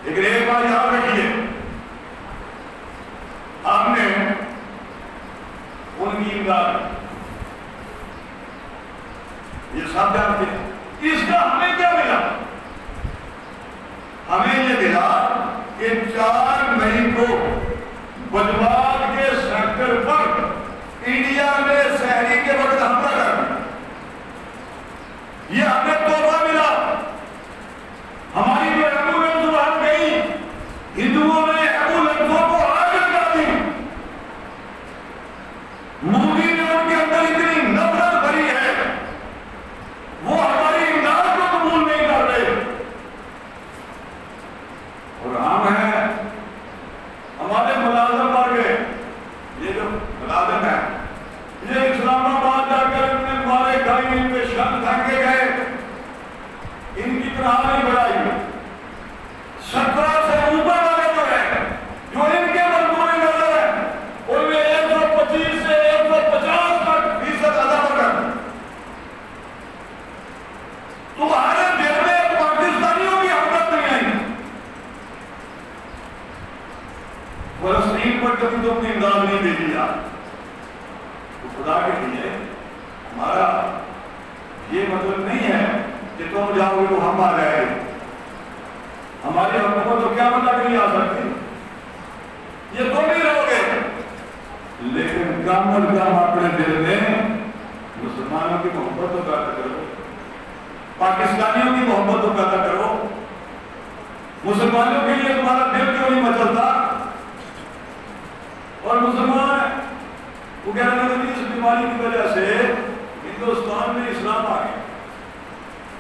لیکن ایک بات یاد رکھیے, ہم نے ان کی امداد یہ سب جانتے ہیں. اس کا ہمیں کیا ملا؟ ہمیں یہ ملا کہ 4 مئی کو بجواد کے سیکٹر پر انڈیا میں سحری کے وقت حملہ کر دیا. یہ ہمیں تحفہ ملا. ہماری جو ایمبولینس وہاں گئی, ہندوؤں نے ایمبولینسوں کو آگ لگا دی. مودی نے ان کے اندر اتنی نفرت بھری ہے, وہ ہماری امداد کو قبول نہیں کر رہے. اور ہم ہیں, ہمارے ملازم مر گئے. یہ جو ملازم ہے یہ اسلام آباد جا کر ان نے مارے گئے, ان پہ شن پھینکے گئے. ان کی طرح نہیں بڑھائی. 17 سے اوپر والے جو ہیں جو ان کے مزدور نظر ہے ان میں 125 سے 150 تک فیصد اضافہ کر. تمہارے دل میں پاکستانیوں کی حرکت نہیں آئی. فلسطین پر کبھی تو اپنی امداد نہیں بھیجی یار. تو خدا کے لیے ہمارا یہ مطلب نہیں ہے کہ تم جاؤ گے تو ہم آ جائیں گے. ہماری حکومت تو کیا مطلب نہیں آ سکتی, یہ تم ہی رہو گے. لیکن کم از کم اپنے دل میں مسلمانوں کی محبت تو پیدا کرو, پاکستانیوں کی محبت تو پیدا کرو. مسلمانوں کے لیے تمہارا دل کیوں نہیں مچلتا؟ اور مسلمان وہ کہہ رہے ہیں کہ اس بیماری کی وجہ سے ہندوستان میں اسلام آ گیا.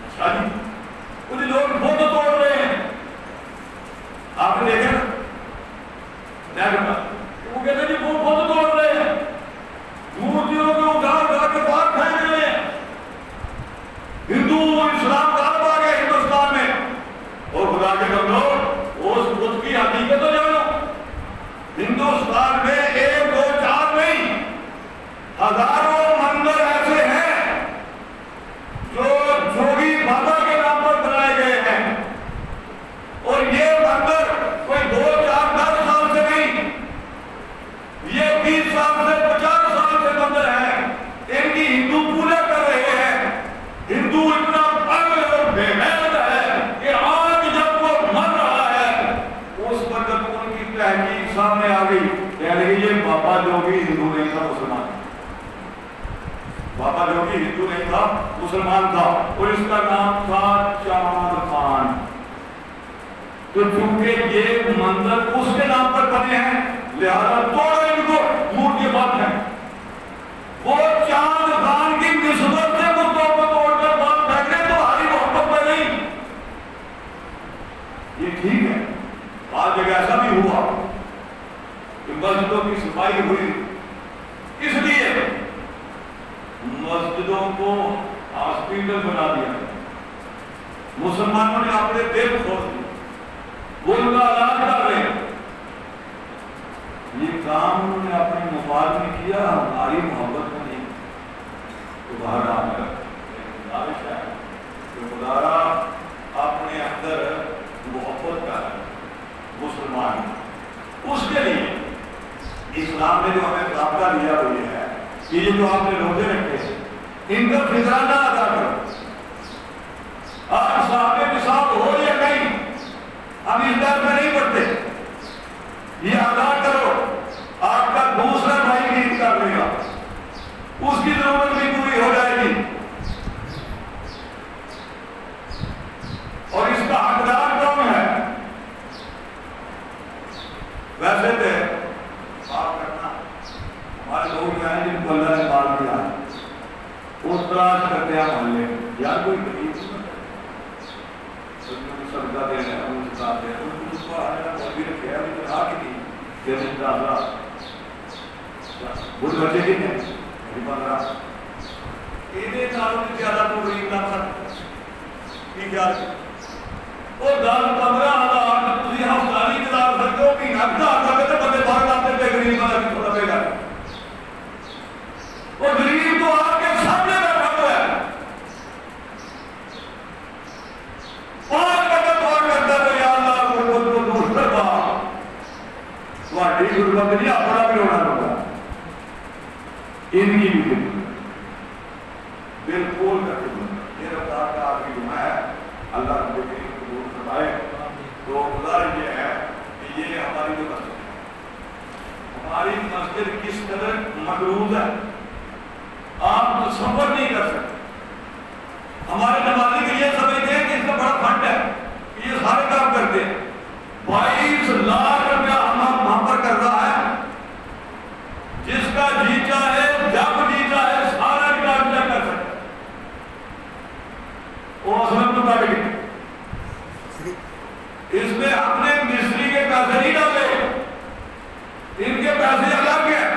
اچھا جی, کچھ لوگ بت توڑ رہے ہیں. آپ نے دیکھا وہ کہتے ہیں جی وہ بت توڑ رہے ہیں, مورتیوں کو اٹھا اٹھا کے باہر پھینک رہے ہیں. ہندو اسلام غالب آ گیا ہندوستان میں. اور خدا کے بندو اس بت کی حقیقت تو جانو. ہندوستان میں 1 2 4 نہیں, ہزاروں مندر ایسے ہیں جو جوگی بابا کے نام پر بنائے گئے ہیں. اور یہ مندر کوئی 2 4 10 سال سے نہیں, یہ 20 سال سے 50 سال سے مندر ہیں. ان کی ہندو پوجا کر رہے ہیں. ہندو اتنا پاگل اور بے غیرت ہے کہ آج جب وہ مر رہا ہے اس وقت ان کی تحقیق سامنے آ گئی. کہنے لگے یہ بابا جوگی ہندو نہیں تھا, مسلمان. بابا جوگی ہندو نہیں تھا, مسلمان تھا, اور اس کا نام تھا چاند خان. تو چونکہ یہ منظر اس کے نام پر بنے ہیں لہذا توڑو ان کو, مورتی بات ہے. وہ چاند خان کی نسبت سے مردوں کو توڑ کر بات پھینکنے تمہاری محبت میں نہیں. یہ ٹھیک ہے, بعض جگہ ایسا بھی ہوا کہ مسجدوں کی صفائی ہوئی, اس لیے مسجدوں کو ہاسپٹل بنا دیا، مسلمانوں نے اپنے دل کھول دیے، وہ ان کا علاج کر رہے ہیں۔ یہ کام انہوں نے اپنے مفاد میں کیا، ہماری محبت میں نہیں۔ تو بہرحال گزارش ہے کہ خدا اپنے اندر محبت کا ہے مسلمان، اس کے لیے اسلام نے جو ہمیں ضابطہ دیا وہ یہ ہے کہ یہ جو آپ نے روزے رکھے ان کا فطرانہ ادا کرو۔ آپ صاحب نصاب ہو یا نہیں، ہم اس در میں نہیں پڑھتے، یہ ادا کرو، آپ کا دوسرا بھائی بھی کر لے گا، اس کی ضرورت بھی پوری ہو جائے گی، اور اس کا حقدار کون ہے؟ ویسے تو بات کرنا ہمارے لوگ ہیں جن کو اللہ نے مال دیا ہے، وہ تلاش کرتے ہیں محلے یار کوئی غریب صدقہ دے رہے ہیں، ان سے ساتھ دے رہے ہیں، اس کو آنے کا بھی رکھے ابھی تک آ کی نہیں جیسے داخلہ بڑھ بچے کی ہیں ابھی 15 ایدے سالوں سے زیادہ تو غریب نہ سکتے کی خیال ہے وہ 10-15 ہزار تھی ہفتاری چلا سکتے ہو مہینہ بتا سکتے بندے باہر لاتے پہ غریب والا بھی تھوڑا پہ گا، وہ غریب تو آپ کے سامنے بیٹھا ہوا ہے، 5 قدم دعا کرتا ہے تو یا اللہ غربت کو دور کروا، تمہاری غربت نہیں اپنا بھی ہونا ہوگا، ان کی بھی بالکل کر کے یہ رفتار کا آپ کی دعا ہے، اللہ کو دیکھیں دور کروائے۔ تو گزارش یہ ہے کہ یہ ہماری جو مسجد ہے، ہماری مسجد کس قدر مقروض ہے آپ تصور نہیں کر سکتے۔ ہمارے نمازی کے یہ سمجھتے ہیں کہ اس کا بڑا فنڈ ہے، یہ سارے کام کرتے ہیں، 22 لاکھ روپیہ ہم پر کر رہا ہے، جس کا جی چاہے جب جی چاہے سارا کام کیا کر سکتے، وہ اصل تو کٹ گئے، اس میں ہم نے مصری کے پیسے نہیں ڈالے، ان کے پیسے الگ ہیں۔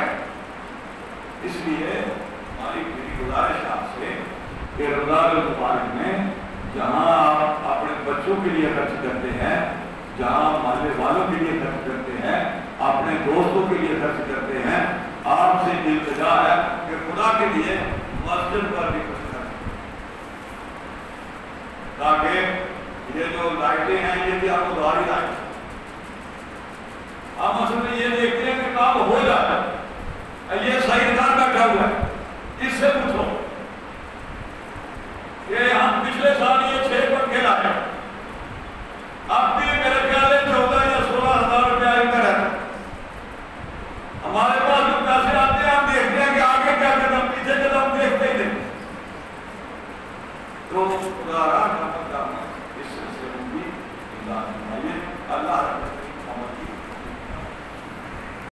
اس لیے ہماری گزارش آپ سے کہ رمضان المبارک میں جہاں آپ اپنے بچوں کے لیے خرچ کرتے ہیں، جہاں محلے والوں کے لیے خرچ کرتے ہیں، اپنے دوستوں کے لیے خرچ کرتے ہیں، آپ سے التجا ہے کہ خدا کے لیے مسجد پر بھی خرچ کریں، تاکہ یہ جو لائٹیں ہیں یہ بھی آپ کو دواری لائٹ، ہم اصل میں یہ دیکھتے ہیں کہ کام ہو جاتا ہے، یہ صحیح کار بیٹھا ہوا ہے، اس سے پوچھو کہ ہم پچھلے سال یہ